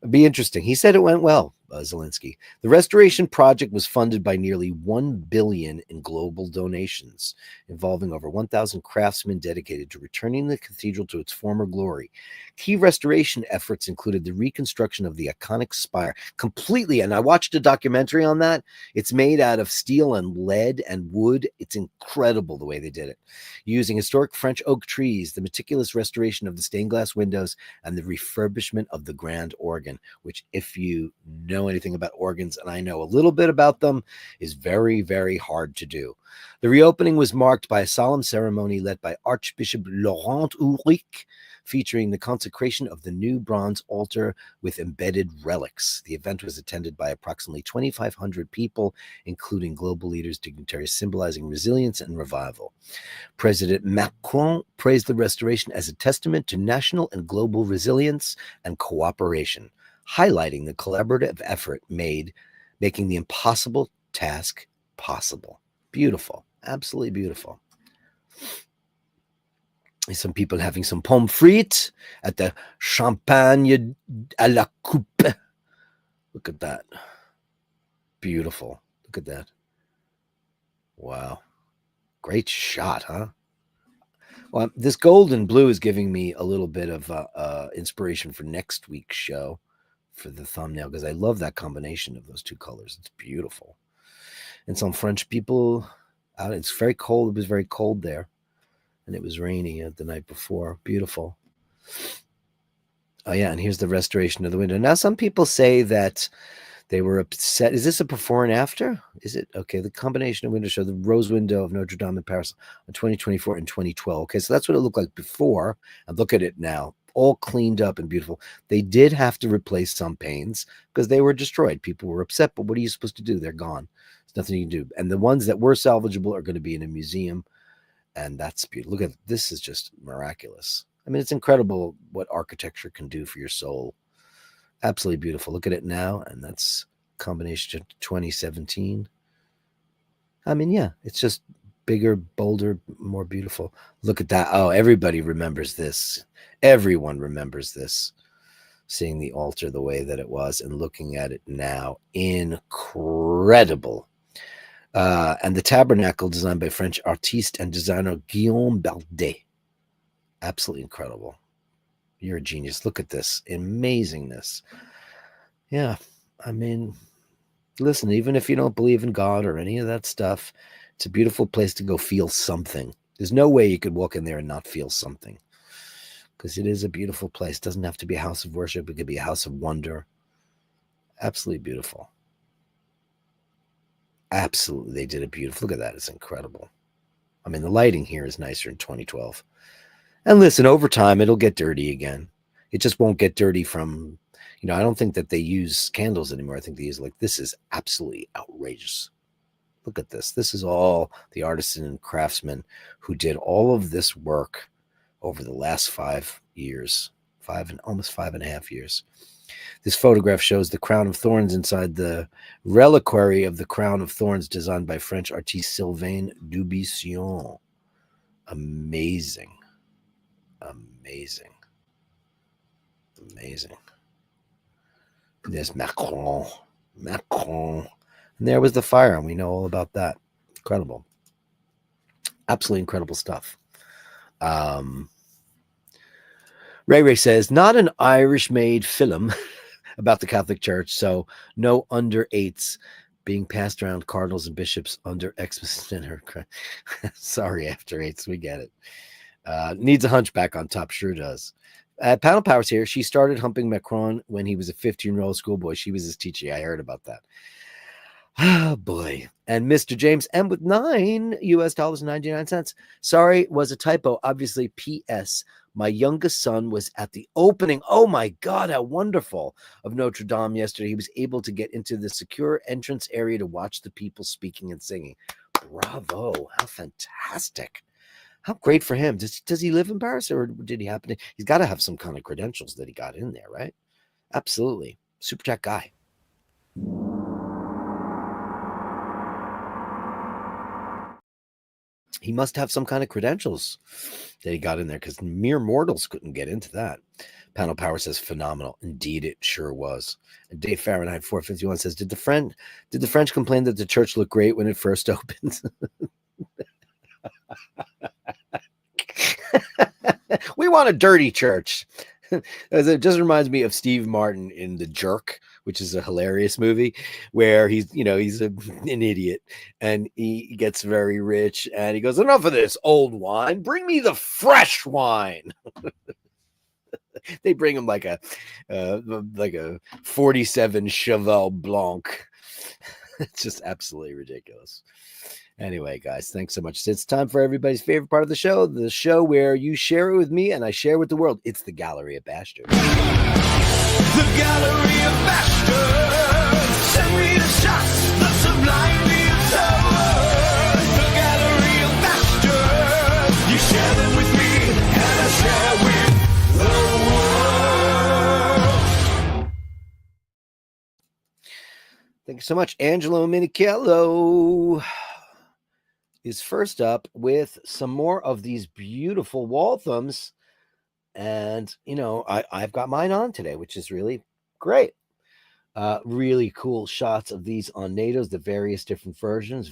It'd be interesting. He said it went well, Zelensky. The restoration project was funded by nearly $1 billion in global donations, involving over 1,000 craftsmen dedicated to returning the cathedral to its former glory. Key restoration efforts included the reconstruction of the iconic spire completely. And I watched a documentary on that. It's made out of steel and lead and wood. It's incredible the way they did it. Using historic French oak trees, the meticulous restoration of the stained glass windows, and the refurbishment of the grand organ, which, if you know anything about organs, and I know a little bit about them, is very, very hard to do. The reopening was marked by a solemn ceremony led by Archbishop Laurent Ulrich, featuring the consecration of the new bronze altar with embedded relics. The event was attended by approximately 2,500 people, including global leaders, dignitaries, symbolizing resilience and revival. President Macron praised the restoration as a testament to national and global resilience and cooperation, highlighting the collaborative effort making the impossible task possible. Beautiful. Absolutely beautiful. Some people having some pommes frites at the Champagne à la Coupe. Look at that. Beautiful. Look at that. Wow. Great shot, huh? Well, this gold and blue is giving me a little bit of inspiration for next week's show for the thumbnail, because I love that combination of those two colors. It's beautiful. And some French people out. It's very cold. It was very cold there. And it was rainy the night before. Beautiful. Oh, yeah. And here's the restoration of the window. Now, some people say that They were upset. Is this a before and after? Is it? Okay, the combination of windows show the rose window of Notre Dame in Paris in 2024 and 2012. Okay, so that's what it looked like before. And look at it now, all cleaned up and beautiful. They did have to replace some panes because they were destroyed. People were upset, but what are you supposed to do? They're gone. There's nothing you can do. And the ones that were salvageable are going to be in a museum. And that's beautiful. Look at this, is just miraculous. I mean, it's incredible what architecture can do for your soul. Absolutely beautiful. Look at it now, and that's combination of 2017. I mean, yeah, it's just bigger, bolder, more beautiful. Look at that. Oh, everybody remembers this. Everyone remembers this. Seeing the altar the way that it was and looking at it now. Incredible. And the tabernacle designed by French artiste and designer Guillaume Baldet. Absolutely incredible. You're a genius. Look at this amazingness. Yeah, I mean, listen, even if you don't believe in God or any of that stuff, it's a beautiful place to go feel something. There's no way you could walk in there and not feel something, because it is a beautiful place. It doesn't have to be a house of worship. It could be a house of wonder. Absolutely beautiful. Absolutely, they did it beautiful. Look at that. It's incredible. I mean, the lighting here is nicer in 2012. And listen, over time, it'll get dirty again. It just won't get dirty from, I don't think that they use candles anymore. I think they use, this is absolutely outrageous. Look at this. This is all the artisan and craftsmen who did all of this work over the last 5 years, almost 5.5 years. This photograph shows the crown of thorns inside the reliquary of the crown of thorns designed by French artiste Sylvain Dubuisson. Amazing. Amazing. Amazing. There's Macron. And there was the fire, and we know all about that. Incredible. Absolutely incredible stuff. Ray says, not an Irish-made film about the Catholic Church, so no under 8s being passed around cardinals and bishops under Xmas. Sorry, after 8s, we get it. Needs a hunchback on top, sure does. Panel Powers here. She started humping Macron when he was a 15-year-old schoolboy. She was his teacher. I heard about that. Oh, boy. And Mr. James M with $9.99. Sorry, was a typo. Obviously, P.S. My youngest son was at the opening. Oh, my God, how wonderful, of Notre Dame yesterday. He was able to get into the secure entrance area to watch the people speaking and singing. Bravo. How fantastic. How great for him. Does he live in Paris, or did he happen to? He's got to have some kind of credentials that he got in there, right? Absolutely. Super chat guy. He must have some kind of credentials that he got in there, because mere mortals couldn't get into that. Panel Power says phenomenal. Indeed, it sure was. And Dave Fahrenheit 451 says, did the French complain that the church looked great when it first opened? We want a dirty church. It just reminds me of Steve Martin in The Jerk, which is a hilarious movie where he's an idiot, and he gets very rich, and he goes, enough of this old wine, bring me the fresh wine. They bring him like a 47 Cheval Blanc. It's just absolutely ridiculous. Anyway, guys, thanks so much. It's time for everybody's favorite part of the show where you share it with me and I share it with the world. It's the Gallery of Bashtards. The Gallery of Bashtards. Send me the shots, the sublime the Gallery of Bashtards. You share them with me and I share with the world. Thank you so much. Angelo Minichello is first up with some more of these beautiful wall thumbs. And, I've got mine on today, which is really great. Really cool shots of these on NATOs, the various different versions.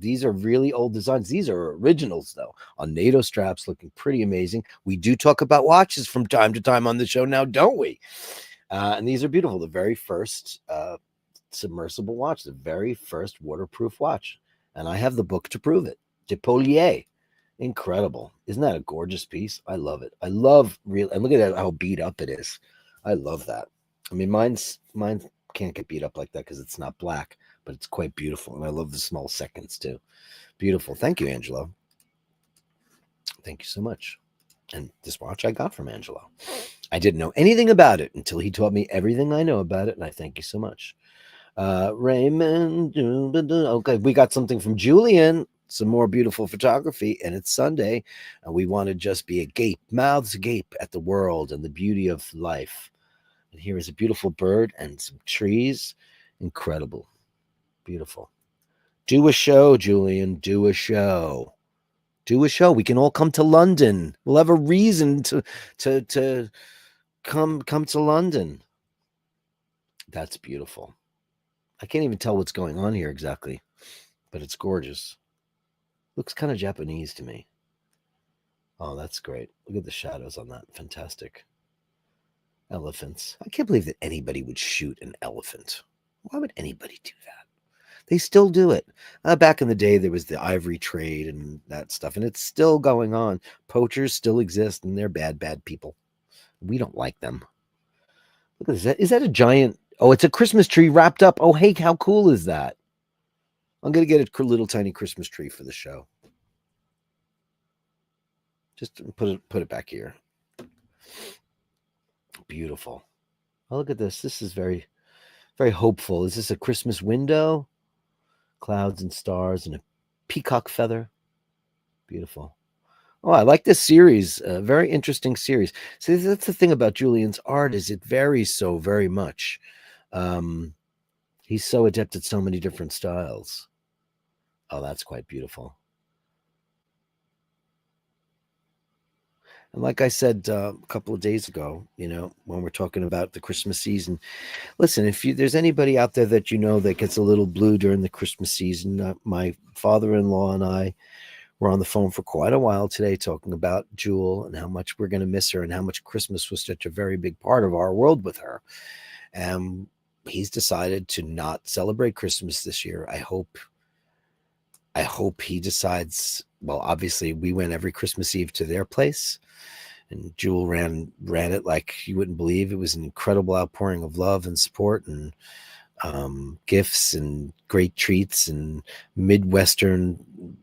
These are really old designs. These are originals, though, on NATO straps, looking pretty amazing. We do talk about watches from time to time on the show now, don't we? And these are beautiful. The very first submersible watch, the very first waterproof watch. And I have the book to prove it. Depolier. Incredible. Isn't that a gorgeous piece? I love it. I love and look at how beat up it is. I love that. I mean, mine's can't get beat up like that because it's not black, but it's quite beautiful. And I love the small seconds too. Beautiful. Thank you, Angelo. Thank you so much. And this watch I got from Angelo. I didn't know anything about it until he taught me everything I know about it, and I thank you so much. Raymond, okay, we got something from Julian, some more beautiful photography, and it's Sunday, and we want to just be agape, mouths agape at the world and the beauty of life. And here is a beautiful bird and some trees. Incredible. Beautiful. Do a show, Julian. Do a show. Do a show. We can all come to London. We'll have a reason to come to London. That's beautiful. I can't even tell what's going on here exactly, but it's gorgeous. Looks kind of Japanese to me. Oh, that's great. Look at the shadows on that. Fantastic. Elephants. I can't believe that anybody would shoot an elephant. Why would anybody do that? They still do it. Back in the day, there was the ivory trade and that stuff, and it's still going on. Poachers still exist, and they're bad, bad people. We don't like them. Look at this. Is that a giant? Oh, it's a Christmas tree wrapped up. Oh, hey, how cool is that? I'm going to get a little tiny Christmas tree for the show. Just put it back here. Beautiful. Oh, look at this. This is very, very hopeful. Is this a Christmas window? Clouds and stars and a peacock feather. Beautiful. Oh, I like this series. Very interesting series. See, that's the thing about Julian's art is it varies so very much. He's so adept at so many different styles. Oh, that's quite beautiful. And like I said a couple of days ago, when we're talking about the Christmas season, listen, if there's anybody out there that that gets a little blue during the Christmas season, my father-in-law and I were on the phone for quite a while today talking about Jewel and how much we're going to miss her and how much Christmas was such a very big part of our world with her. And he's decided to not celebrate Christmas this year. I hope he decides. Well, obviously, we went every Christmas Eve to their place, and Jewel ran it like you wouldn't believe. It was an incredible outpouring of love and support and gifts and great treats and Midwestern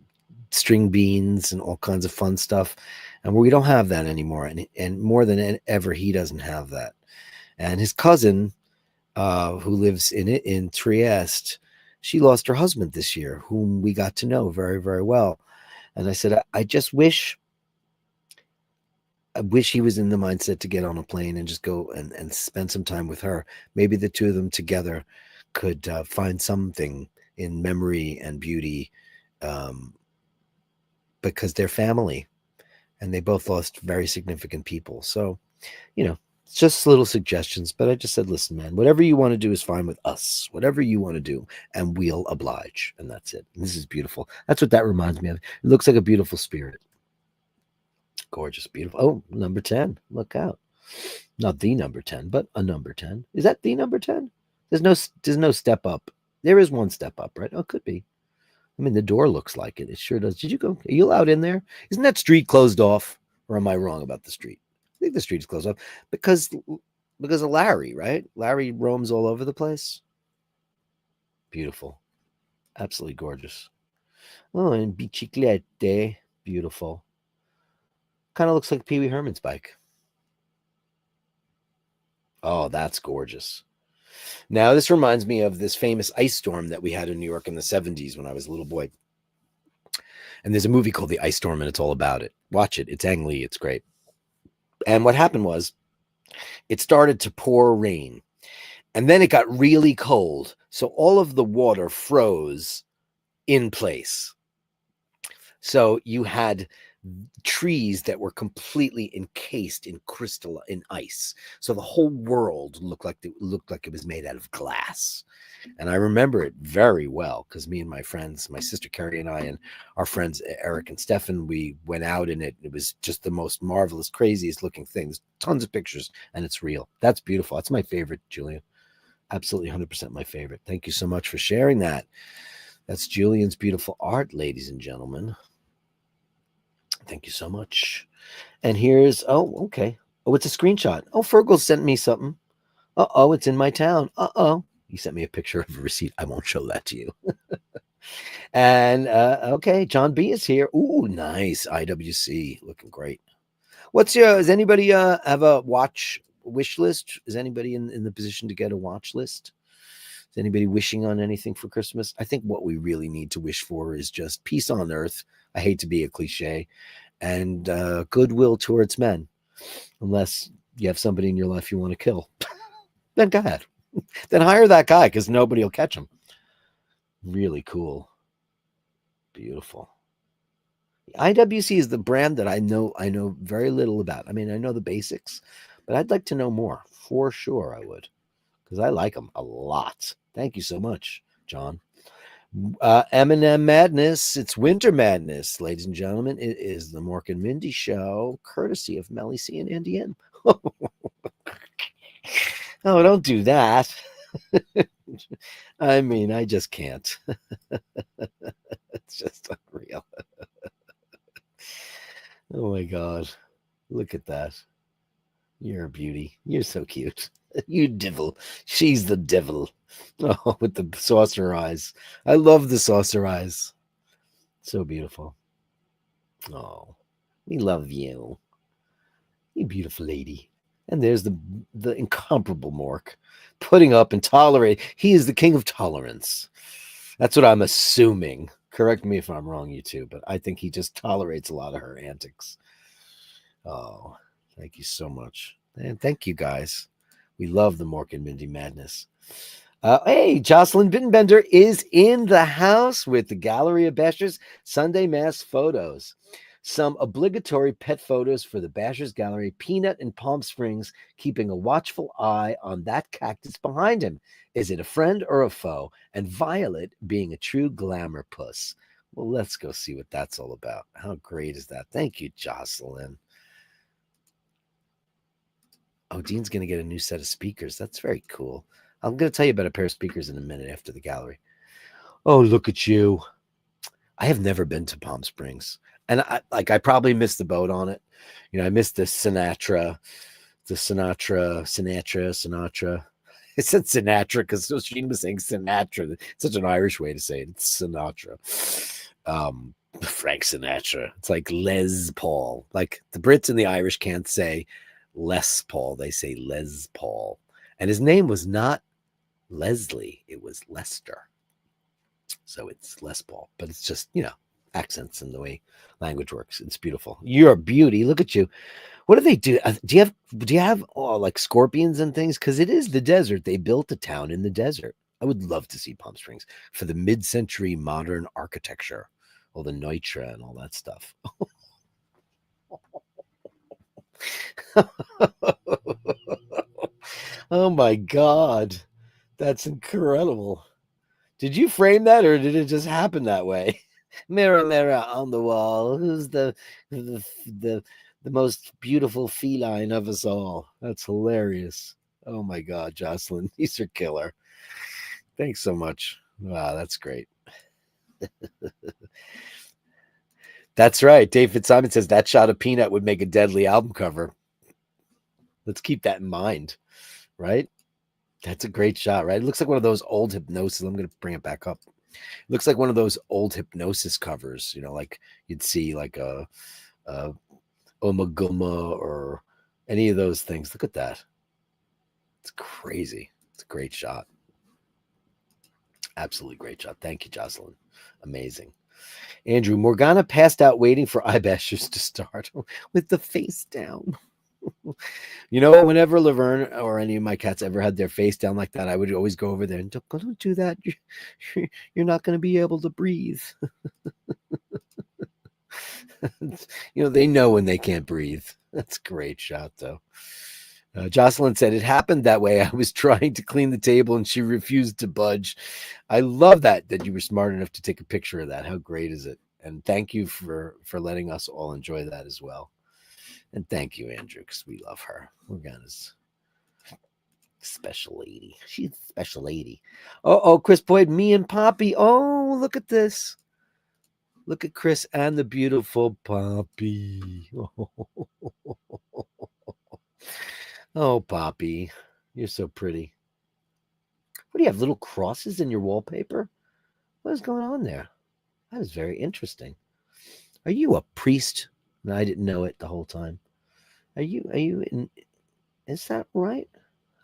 string beans and all kinds of fun stuff. And we don't have that anymore. And more than ever, he doesn't have that. And his cousin, who lives in Trieste, she lost her husband this year, whom we got to know very, very well. And I said, I wish he was in the mindset to get on a plane and just go and spend some time with her. Maybe the two of them together could find something in memory and beauty, because they're family and they both lost very significant people. So, it's just little suggestions, but I just said, listen, man, whatever you want to do is fine with us, whatever you want to do, and we'll oblige. And that's it. And this is beautiful. That's what that reminds me of. It looks like a beautiful spirit. Gorgeous, beautiful. Oh, number 10. Look out. Not the number 10, but a number 10. Is that the number 10? There's no step up. There is one step up, right? Oh, it could be. I mean, the door looks like it. It sure does. Did you go? Are you allowed in there? Isn't that street closed off? Or am I wrong about the street? I think the street is closed off because of Larry, right? Larry roams all over the place. Beautiful. Absolutely gorgeous. Oh, and biciclette. Beautiful. Kind of looks like Pee Wee Herman's bike. Oh, that's gorgeous. Now, this reminds me of this famous ice storm that we had in New York in the 70s when I was a little boy. And there's a movie called The Ice Storm, and it's all about it. Watch it. It's Ang Lee. It's great. And what happened was it started to pour rain, and then it got really cold. So all of the water froze in place. So you had trees that were completely encased in ice. So the whole world looked like it was made out of glass. And I remember it very well because me and my friends, my sister Carrie and I, and our friends Eric and Stefan, we went out in it. It was just the most marvelous, craziest looking thing. There's tons of pictures, and it's real. That's beautiful. That's my favorite, Julian. Absolutely 100% my favorite. Thank you so much for sharing that. That's Julian's beautiful art, ladies and gentlemen. Thank you so much. And here's, okay. Oh, it's a screenshot. Oh, Fergal sent me something. Uh-oh, it's in my town. Uh-oh. He sent me a picture of a receipt. I won't show that to you. And okay, John B is here. Ooh, nice. IWC. Looking great. Does anybody have a watch wish list? Is anybody in the position to get a watch list? Is anybody wishing on anything for Christmas? I think what we really need to wish for is just peace on earth. I hate to be a cliche, and goodwill towards men. Unless you have somebody in your life you want to kill, then go ahead. Then hire that guy because nobody will catch him. Really cool. Beautiful. IWC is the brand that I know very little about. I mean, I know the basics, but I'd like to know more. For sure, I would, because I like them a lot. Thank you so much, John. M&M Madness. It's Winter Madness, ladies and gentlemen. It is the Mork and Mindy Show, courtesy of Melly C and Andy M. Oh, don't do that. I mean, I just can't. It's just unreal. Oh my God. Look at that. You're a beauty. You're so cute. You devil. She's the devil. Oh, with the saucer eyes. I love the saucer eyes. So beautiful. Oh, we love you. You beautiful lady. And there's the incomparable Mork putting up and tolerating. He is the king of tolerance. That's what I'm assuming. Correct me if I'm wrong, you two, but I think he just tolerates a lot of her antics. Oh, thank you so much. And thank you guys. We love the Mork and Mindy madness. Hey, Jocelyn Bittenbender is in the house with the Gallery of Bashtards Sunday Mass photos. Some obligatory pet photos for the Bashers Gallery. Peanut in Palm Springs, keeping a watchful eye on that cactus behind him. Is it a friend or a foe? And Violet being a true glamour puss. Well, let's go see what that's all about. How great is that? Thank you, Jocelyn. Oh, Dean's going to get a new set of speakers. That's very cool. I'm going to tell you about a pair of speakers in a minute after the gallery. Oh, look at you. I have never been to Palm Springs. And I probably missed the boat on it. You know, I missed the Sinatra. I said Sinatra because Sheen was saying Sinatra. It's such an Irish way to say it. It's Sinatra. Frank Sinatra. It's like Les Paul. Like the Brits and the Irish can't say Les Paul. They say Les Paul. And his name was not Leslie. It was Lester. So it's Les Paul. But it's just, you know, accents and the way language works. It's beautiful. You're a beauty. Look at you. What do they do? Do you have like scorpions and things? Because it is the desert. They built a town in the desert. I would love to see Palm Springs for the mid-century modern architecture, all the Neutra and all that stuff. Oh my God, that's incredible. Did you frame that, or did it just happen that way? Mirror, mirror on the wall, who's the most beautiful feline of us all? That's hilarious. Oh my God, Jocelyn, these are killer. Thanks so much. Wow, that's great. That's right. Dave Fitzsimon says that shot of Peanut would make a deadly album cover. Let's keep that in mind, right? That's a great shot, right? It looks like one of those old Hypnosis. I'm going to bring it back up. It looks like one of those old Hypnosis covers, you know, like you'd see like a Omaguma or any of those things. Look at that. It's crazy. It's a great shot. Absolutely great shot. Thank you, Jocelyn. Amazing. Andrew, Morgana passed out waiting for iBashers to start with the face down. You know, whenever Laverne or any of my cats ever had their face down like that, I would always go over there and don't do that. You're not going to be able to breathe. You know, they know when they can't breathe. That's a great shot, though. Jocelyn said, it happened that way. I was trying to clean the table and she refused to budge. I love that you were smart enough to take a picture of that. How great is it? And thank you for letting us all enjoy that as well. And thank you, Andrew, because we love her. Morgana's special lady. She's a special lady. Oh, Chris Boyd, me and Poppy. Oh, look at this. Look at Chris and the beautiful Poppy. Oh, Poppy, you're so pretty. What do you have? Little crosses in your wallpaper? What is going on there? That is very interesting. Are you a priest? No, I didn't know it the whole time. Are you in, is that right?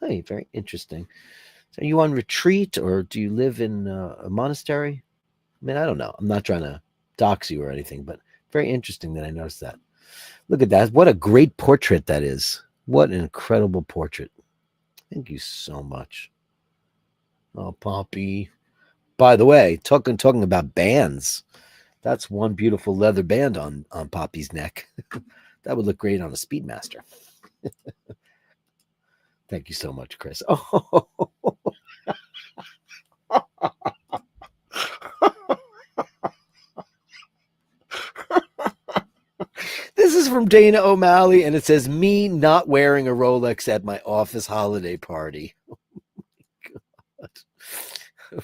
Hey, very interesting. So are you on retreat or do you live in a monastery? I mean, I don't know. I'm not trying to dox you or anything, but very interesting that I noticed that. Look at that. What a great portrait that is. What an incredible portrait. Thank you so much. Oh, Poppy. By the way, talking about bands, that's one beautiful leather band on Poppy's neck. That would look great on a Speedmaster. Thank you so much, Chris. Oh, this is from Dana O'Malley, and it says, me not wearing a Rolex at my office holiday party. Oh my God.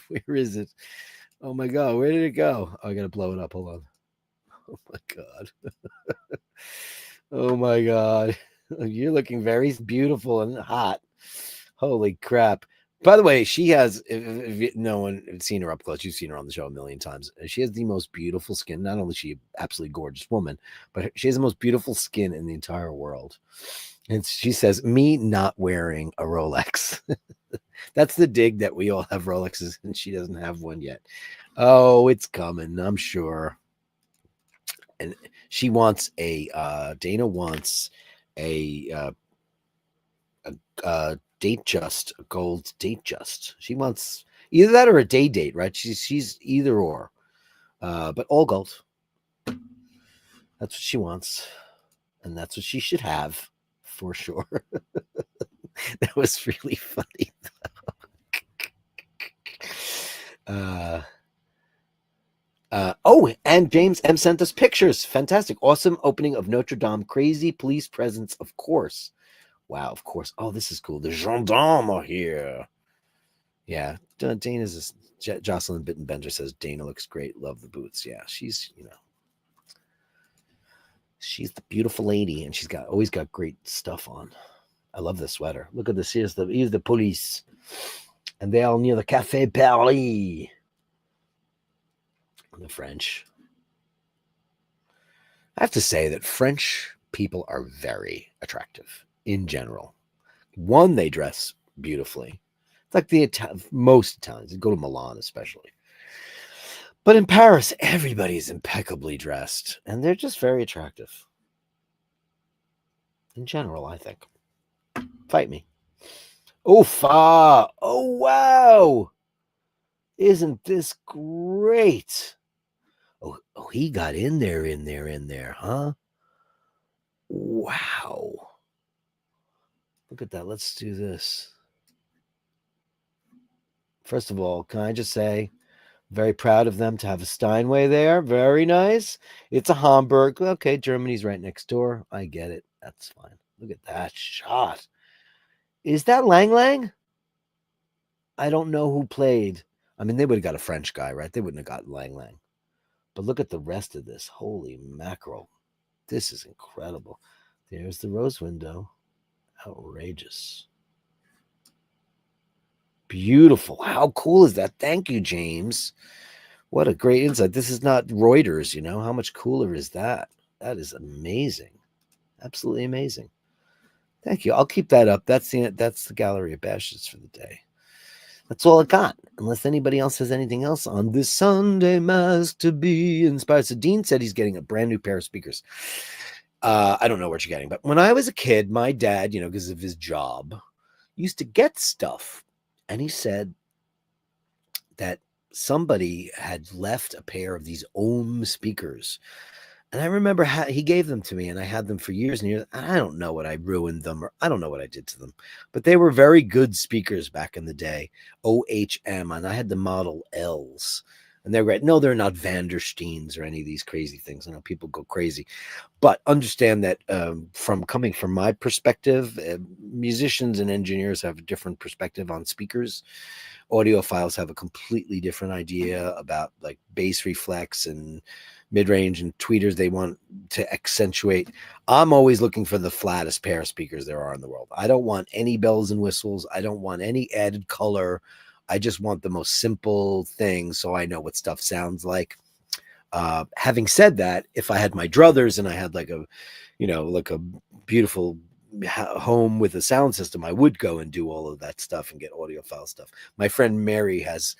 Where is it? Oh my God, where did it go? Oh, I gotta blow it up. Hold on. Oh my God. Oh my God. You're looking very beautiful and hot. Holy crap. By the way, she has, if no one has seen her up close, you've seen her on the show a million times. She has the most beautiful skin. Not only is she an absolutely gorgeous woman, but she has the most beautiful skin in the entire world. And she says, me not wearing a Rolex. That's the dig that we all have Rolexes and she doesn't have one yet. Oh, it's coming, I'm sure. And she wants Dana wants a date just, a gold date just. She wants either that or a day date, right? She's either or, but all gold. That's what she wants, and that's what she should have for sure. That was really funny. Oh, and James M sent us pictures. Fantastic, awesome opening of Notre Dame. Crazy police presence, of course. Wow, of course. Oh, this is cool. The gendarmes are here. Yeah, Dana's Jocelyn Bittenbender says Dana looks great. Love the boots. Yeah, she's she's the beautiful lady, and she's always got great stuff on. I love this sweater. Look at this. Here's the police, and they are near the Café Paris. The French. I have to say that French people are very attractive in general. One, they dress beautifully. It's like most Italians. Go to Milan especially. But in Paris, everybody's impeccably dressed, and they're just very attractive. In general, I think. Fight me. Oh, wow. Isn't this great? Oh, he got in there, huh? Wow. Look at that. Let's do this. First of all, can I just say, very proud of them to have a Steinway there. Very nice. It's a Hamburg. Okay, Germany's right next door. I get it. That's fine. Look at that shot. Is that Lang Lang? I don't know who played. I mean, they would have got a French guy, right? They wouldn't have gotten Lang Lang. But look at the rest of this. Holy mackerel. This is incredible. There's the rose window. Outrageous. Beautiful. How cool is that? Thank you, James. What a great insight. This is not Reuters, How much cooler is that? That is amazing. Absolutely amazing. Thank you. I'll keep that up. That's the Gallery of Bashtards for the day. That's all I got. Unless anybody else has anything else on this Sunday Mass to be inspired. So Dean said he's getting a brand new pair of speakers. I don't know what you're getting, but when I was a kid, my dad, because of his job, used to get stuff. And he said that somebody had left a pair of these Ohm speakers. And I remember he gave them to me, and I had them for years and years. I don't know what I ruined them, or I don't know what I did to them, but they were very good speakers back in the day. OHM, and I had the Model Ls, and they're great. No, they're not Vandersteens or any of these crazy things. I know people go crazy, but understand that coming from my perspective, musicians and engineers have a different perspective on speakers. Audiophiles have a completely different idea about like bass reflex and mid-range and tweeters. They want to accentuate. I'm always looking for the flattest pair of speakers there are in the world. I don't want any bells and whistles. I don't want any added color I just want the most simple thing so I know what stuff sounds like. Having said that, if I had my druthers and I had like a, like a beautiful home with a sound system, I would go and do all of that stuff and get audiophile stuff. My friend Mary has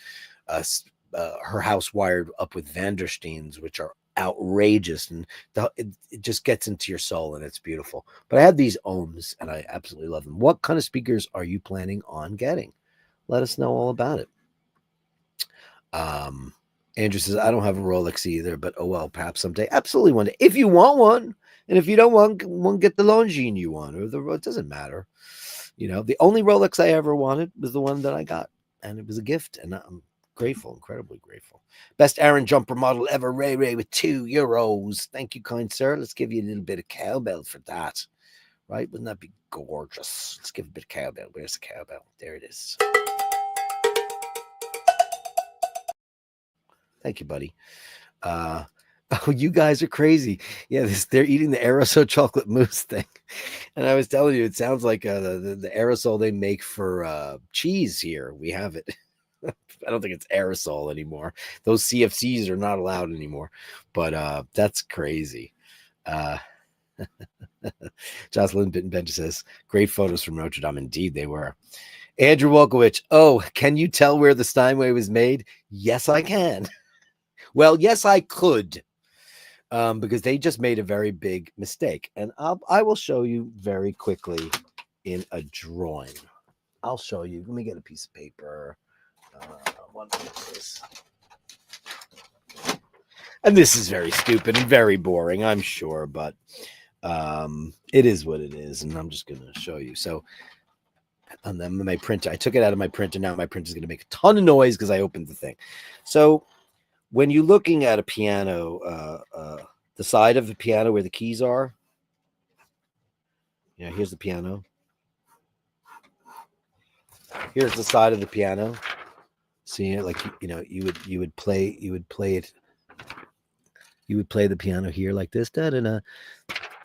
her house wired up with Vandersteins, which are outrageous, and it just gets into your soul, and it's beautiful. But I have these ohms and I absolutely love them. What kind of speakers are you planning on getting? Let us know all about it. Andrew says, I don't have a Rolex either, but oh well, perhaps someday. Absolutely one day. If you want one, and if you don't want one, get the Longines you want, or it doesn't matter. The only Rolex I ever wanted was the one that I got, and it was a gift, and I'm grateful, incredibly grateful. Best Aaron jumper model ever, Ray with €2. Thank you, kind sir. Let's give you a little bit of cowbell for that. Right? Wouldn't that be gorgeous? Let's give a bit of cowbell. Where's the cowbell? There it is. Thank you, buddy. Oh, you guys are crazy. Yeah, they're eating the aerosol chocolate mousse thing. And I was telling you, it sounds like the aerosol they make for cheese here. We have it. I don't think it's aerosol anymore. Those CFCs are not allowed anymore. But that's crazy. Jocelyn Bittenbench says, great photos from Notre Dame. Indeed, they were. Andrew Wolkowicz, oh, can you tell where the Steinway was made? Yes, I can. Well, yes, I could, because they just made a very big mistake. And I will show you very quickly in a drawing. I'll show you. Let me get a piece of paper. What is this? And this is very stupid and very boring, I'm sure, but it is what it is. And I'm just going to show you. So on my printer, I took it out of my printer. Now my printer is going to make a ton of noise because I opened the thing. So when you're looking at a piano, the side of the piano where the keys are, here's the piano. Here's the side of the piano. See it, like you would play it. You would play the piano here like this. Da da da.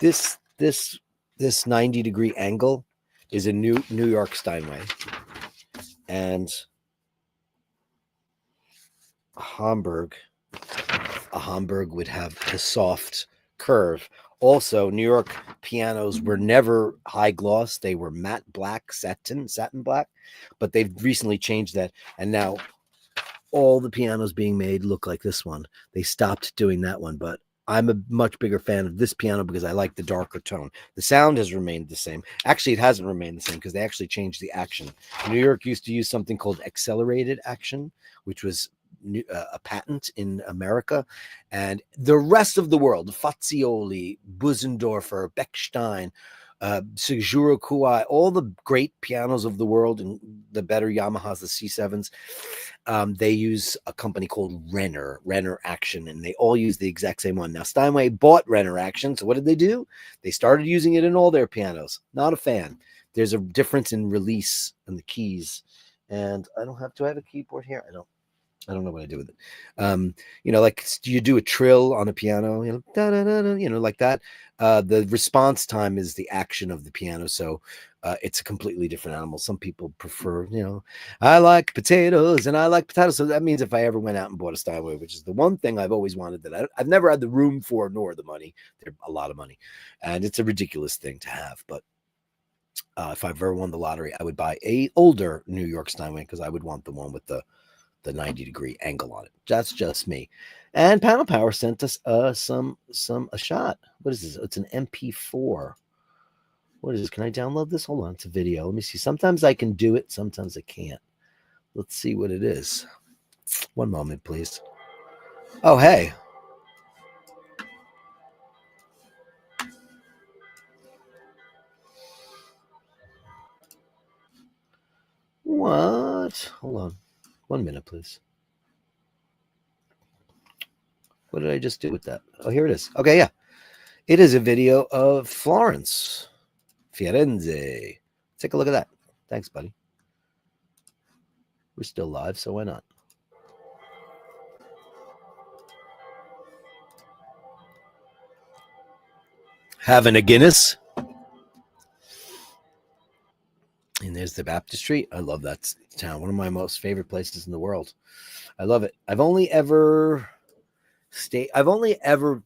This 90-degree angle is a New York Steinway, and a Hamburg would have the soft curve. Also, New York pianos were never high gloss. They were matte black, satin black, but they've recently changed that. And now all the pianos being made look like this one. They stopped doing that one, but I'm a much bigger fan of this piano because I like the darker tone. The sound has remained the same. Actually, it hasn't remained the same because they actually changed the action. New York used to use something called accelerated action, which was a patent in America, and the rest of the world, Fazioli, Busendorfer, Bechstein, Siguro Kuai, all the great pianos of the world and the better Yamahas, the C7s, they use a company called Renner Action, and they all use the exact same one. Now, Steinway bought Renner Action, so what did they do? They started using it in all their pianos. Not a fan. There's a difference in release and the keys, and do I have a keyboard here? I don't know what I do with it. Like you do a trill on a piano, da, da, da, da, like that. The response time is the action of the piano. So it's a completely different animal. Some people prefer, I like potatoes and I like potatoes. So that means if I ever went out and bought a Steinway, which is the one thing I've always wanted that I've never had the room for, nor the money. They're a lot of money. And it's a ridiculous thing to have. But if I've ever won the lottery, I would buy a older New York Steinway because I would want the one with the 90-degree angle on it. That's just me. And Panel Power sent us a shot. What is this? It's an MP4. What is this? Can I download this? Hold on, it's a video. Let me see. Sometimes I can do it, sometimes I can't. Let's see what it is. One moment, please. Oh, hey. What? Hold on. 1 minute, please. What did I just do with that? Oh, here it is. Okay, yeah. It is a video of Florence, Firenze. Take a look at that. Thanks, buddy. We're still live, so why not? Having a Guinness. And There's the baptistry. I love that town. One of my most favorite places in the world. I love it. I've only ever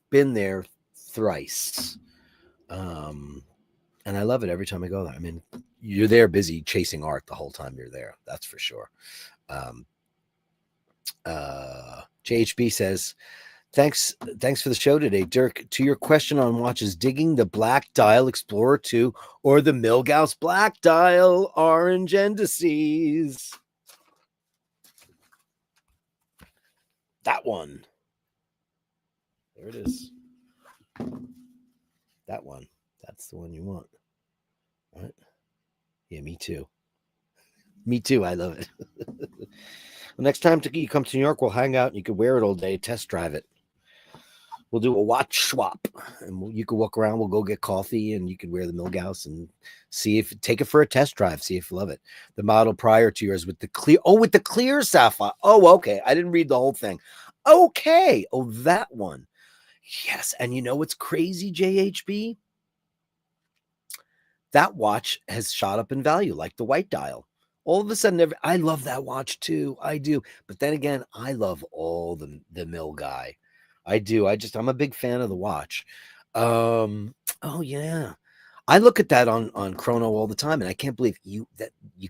been there thrice. And I love it every time I go there. I mean, you're there busy chasing art the whole time you're there. That's for sure. JHB says, thanks for the show today, Dirk. To your question on watches, digging the Black Dial Explorer 2 or the Milgauss Black Dial Orange Indices. That one. There it is. That one. That's the one you want. All right. Yeah, me too. Me too. I love it. Well, next time you come to New York, we'll hang out and you can wear it all day, test drive it. We'll do a watch swap and you can walk around. We'll go get coffee and you can wear the Milgauss and take it for a test drive. See if you love it. The model prior to yours with the clear sapphire. Oh, okay. I didn't read the whole thing. Okay. Oh, that one. Yes. And you know what's crazy, JHB? That watch has shot up in value like the white dial. All of a sudden, I love that watch too. I do. But then again, I love all the Mill guy. I do. I'm a big fan of the watch. Oh yeah. I look at that on Chrono all the time, and I can't believe you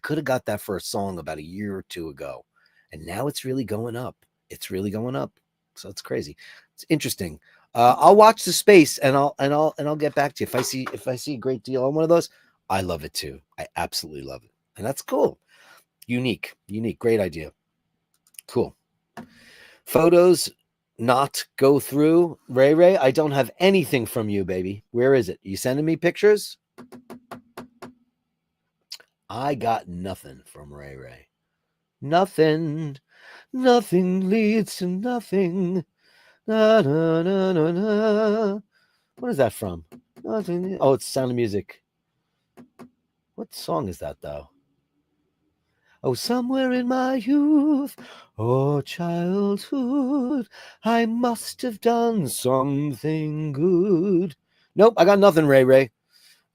could have got that for a song about a year or two ago. And now it's really going up. It's really going up. So it's crazy. It's interesting. I'll watch the space and I'll get back to you. If I see a great deal on one of those, I love it too. I absolutely love it. And that's cool. Unique. Great idea. Cool. Photos not go through. Ray, I don't have anything from you, baby. Where is it? You sending me pictures? I got nothing from Ray. Nothing leads to nothing. Na, na, na, na, na. What is that from? Nothing. Oh, it's Sound of Music. What song is that, though? Oh, somewhere in my youth or childhood, I must have done something good. Nope, I got nothing, Ray.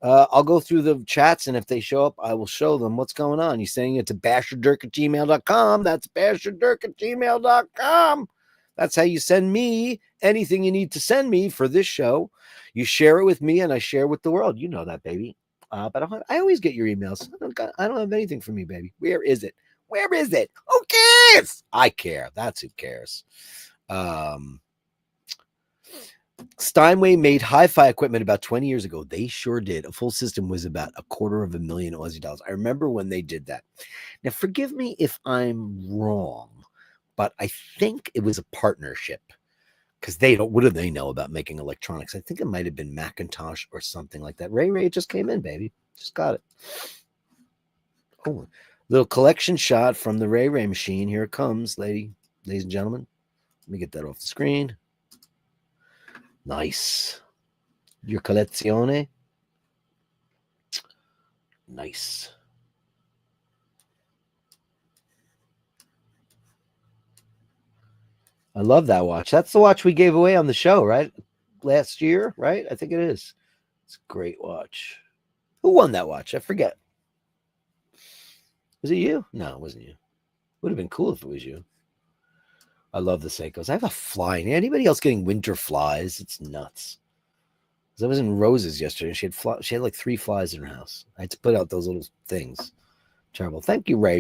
I'll go through the chats, and if they show up, I will show them what's going on. You're sending it to basherdirk@gmail.com. That's basherdirk@gmail.com. That's how you send me anything you need to send me for this show. You share it with me, and I share with the world. You know that, baby. But I always get your emails. I don't have anything from you, baby. Where is it? Who cares? I care. That's who cares. Steinway made hi-fi equipment about 20 years ago. They sure did. A full system was about $250,000 Aussie dollars. I remember when they did that. Now, forgive me if I'm wrong, but I think it was a partnership. Because what do they know about making electronics? I think it might have been Macintosh or something like that. Ray just came in, baby. Just got it. Oh, little collection shot from the Ray machine. Here it comes, ladies and gentlemen. Let me get that off the screen. Nice. Your collezione. Nice. I love that watch. That's the watch we gave away on the show, right? Last year, right? I think it is. It's a great watch. Who won that watch? I forget. Was it you? No, it wasn't you. Would have been cool if it was you. I love the Seikos. I have a fly. Anybody else getting winter flies? It's nuts. I was in Rose's yesterday. She had like 3 flies in her house. I had to put out those little things. Terrible. Thank you, Ray.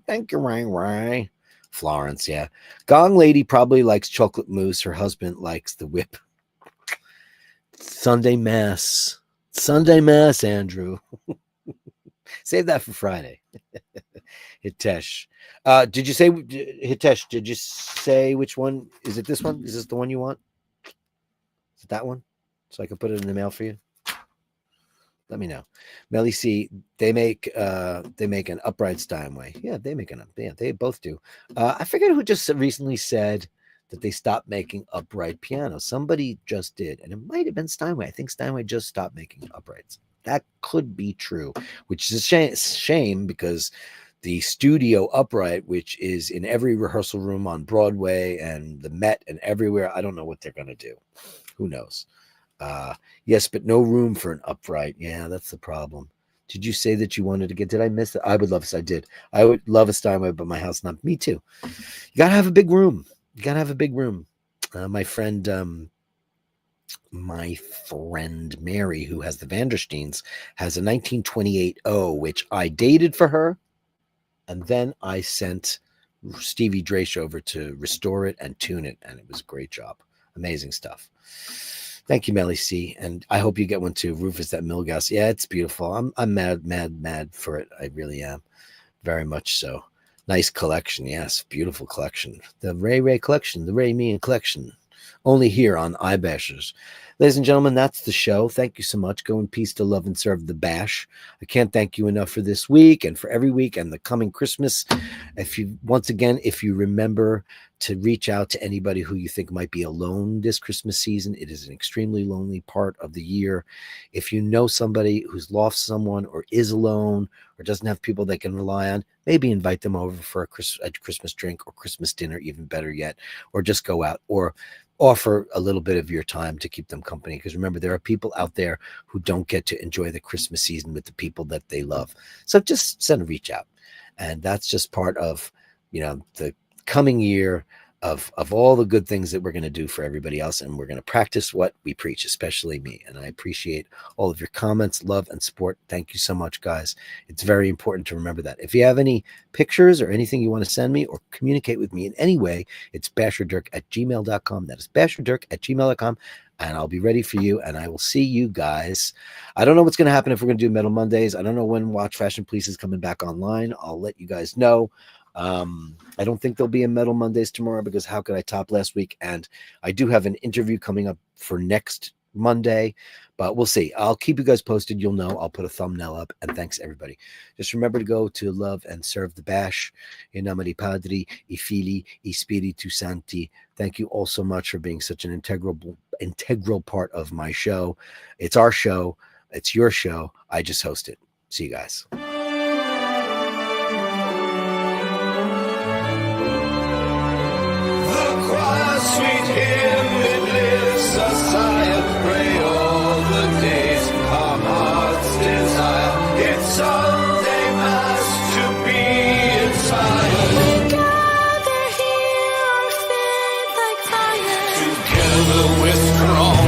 Thank you, Ray. Florence, yeah. Gong Lady probably likes chocolate mousse. Her husband likes the whip. Sunday Mass, Andrew. Save that for Friday. Hitesh. Did you say, Hitesh, did you say which one? Is it this one? Is this the one you want? Is it that one? So I can put it in the mail for you? Let me know. Melly C, they make an upright Steinway. Yeah, they both do. I forget who just recently said that they stopped making upright pianos. Somebody just did, and it might have been Steinway. I think Steinway just stopped making uprights. That could be true, which is a shame because the studio upright, which is in every rehearsal room on Broadway and the Met and everywhere, I don't know what they're going to do. Who knows? Yes, but no room for an upright. Yeah, that's the problem. Did you say that you wanted to get? Did I miss it? I would love. I did. I would love a Steinway, but my house not. Me too. You gotta have a big room. You gotta have a big room. My friend Mary, who has the Vandersteins, has a 1928 O, which I dated for her, and then I sent Stevie Drache over to restore it and tune it, and it was a great job. Amazing stuff. Thank you, Melly C, and I hope you get one too. Rufus, that Milgauss. Yeah, it's beautiful. I'm mad for it. I really am, very much so. Nice collection, yes, beautiful collection. The Ray collection, the Ray Meehan collection, only here on iBashers. Ladies and gentlemen, that's the show. Thank you so much. Go in peace to love and serve the Bash. I can't thank you enough for this week and for every week and the coming Christmas. If you remember to reach out to anybody who you think might be alone this Christmas season, it is an extremely lonely part of the year. If you know somebody who's lost someone or is alone or doesn't have people they can rely on, maybe invite them over for a Christmas drink or Christmas dinner, even better yet, or just go out or offer a little bit of your time to keep them company. Because remember, there are people out there who don't get to enjoy the Christmas season with the people that they love. So just send a reach out. And that's just part of, the coming year of all the good things that we're going to do for everybody else. And we're going to practice what we preach, especially me. And I appreciate all of your comments, love, and support. Thank you so much, guys. It's very important to remember that. If you have any pictures or anything you want to send me or communicate with me in any way, it's basherdirk@gmail.com. That is basherdirk@gmail.com. And I'll be ready for you. And I will see you guys. I don't know what's going to happen if we're going to do Metal Mondays. I don't know when Watch Fashion Police is coming back online. I'll let you guys know. I don't think there'll be a Metal Mondays tomorrow because how could I top last week? And I do have an interview coming up for next Monday, but we'll see. I'll keep you guys posted. You'll know. I'll put a thumbnail up. And thanks, everybody. Just remember to go to love and serve the Bash. In nome di Padri, I Fili, I Spiritu Santi. Thank you all so much for being such an integral part of my show. It's our show. It's your show. I just host it. See you guys. Sweet hymn, it lifts a sigh of prayer all the days our hearts desire. It's Sunday Mass to be inspired. We gather here, our faith like fire. Together we're strong.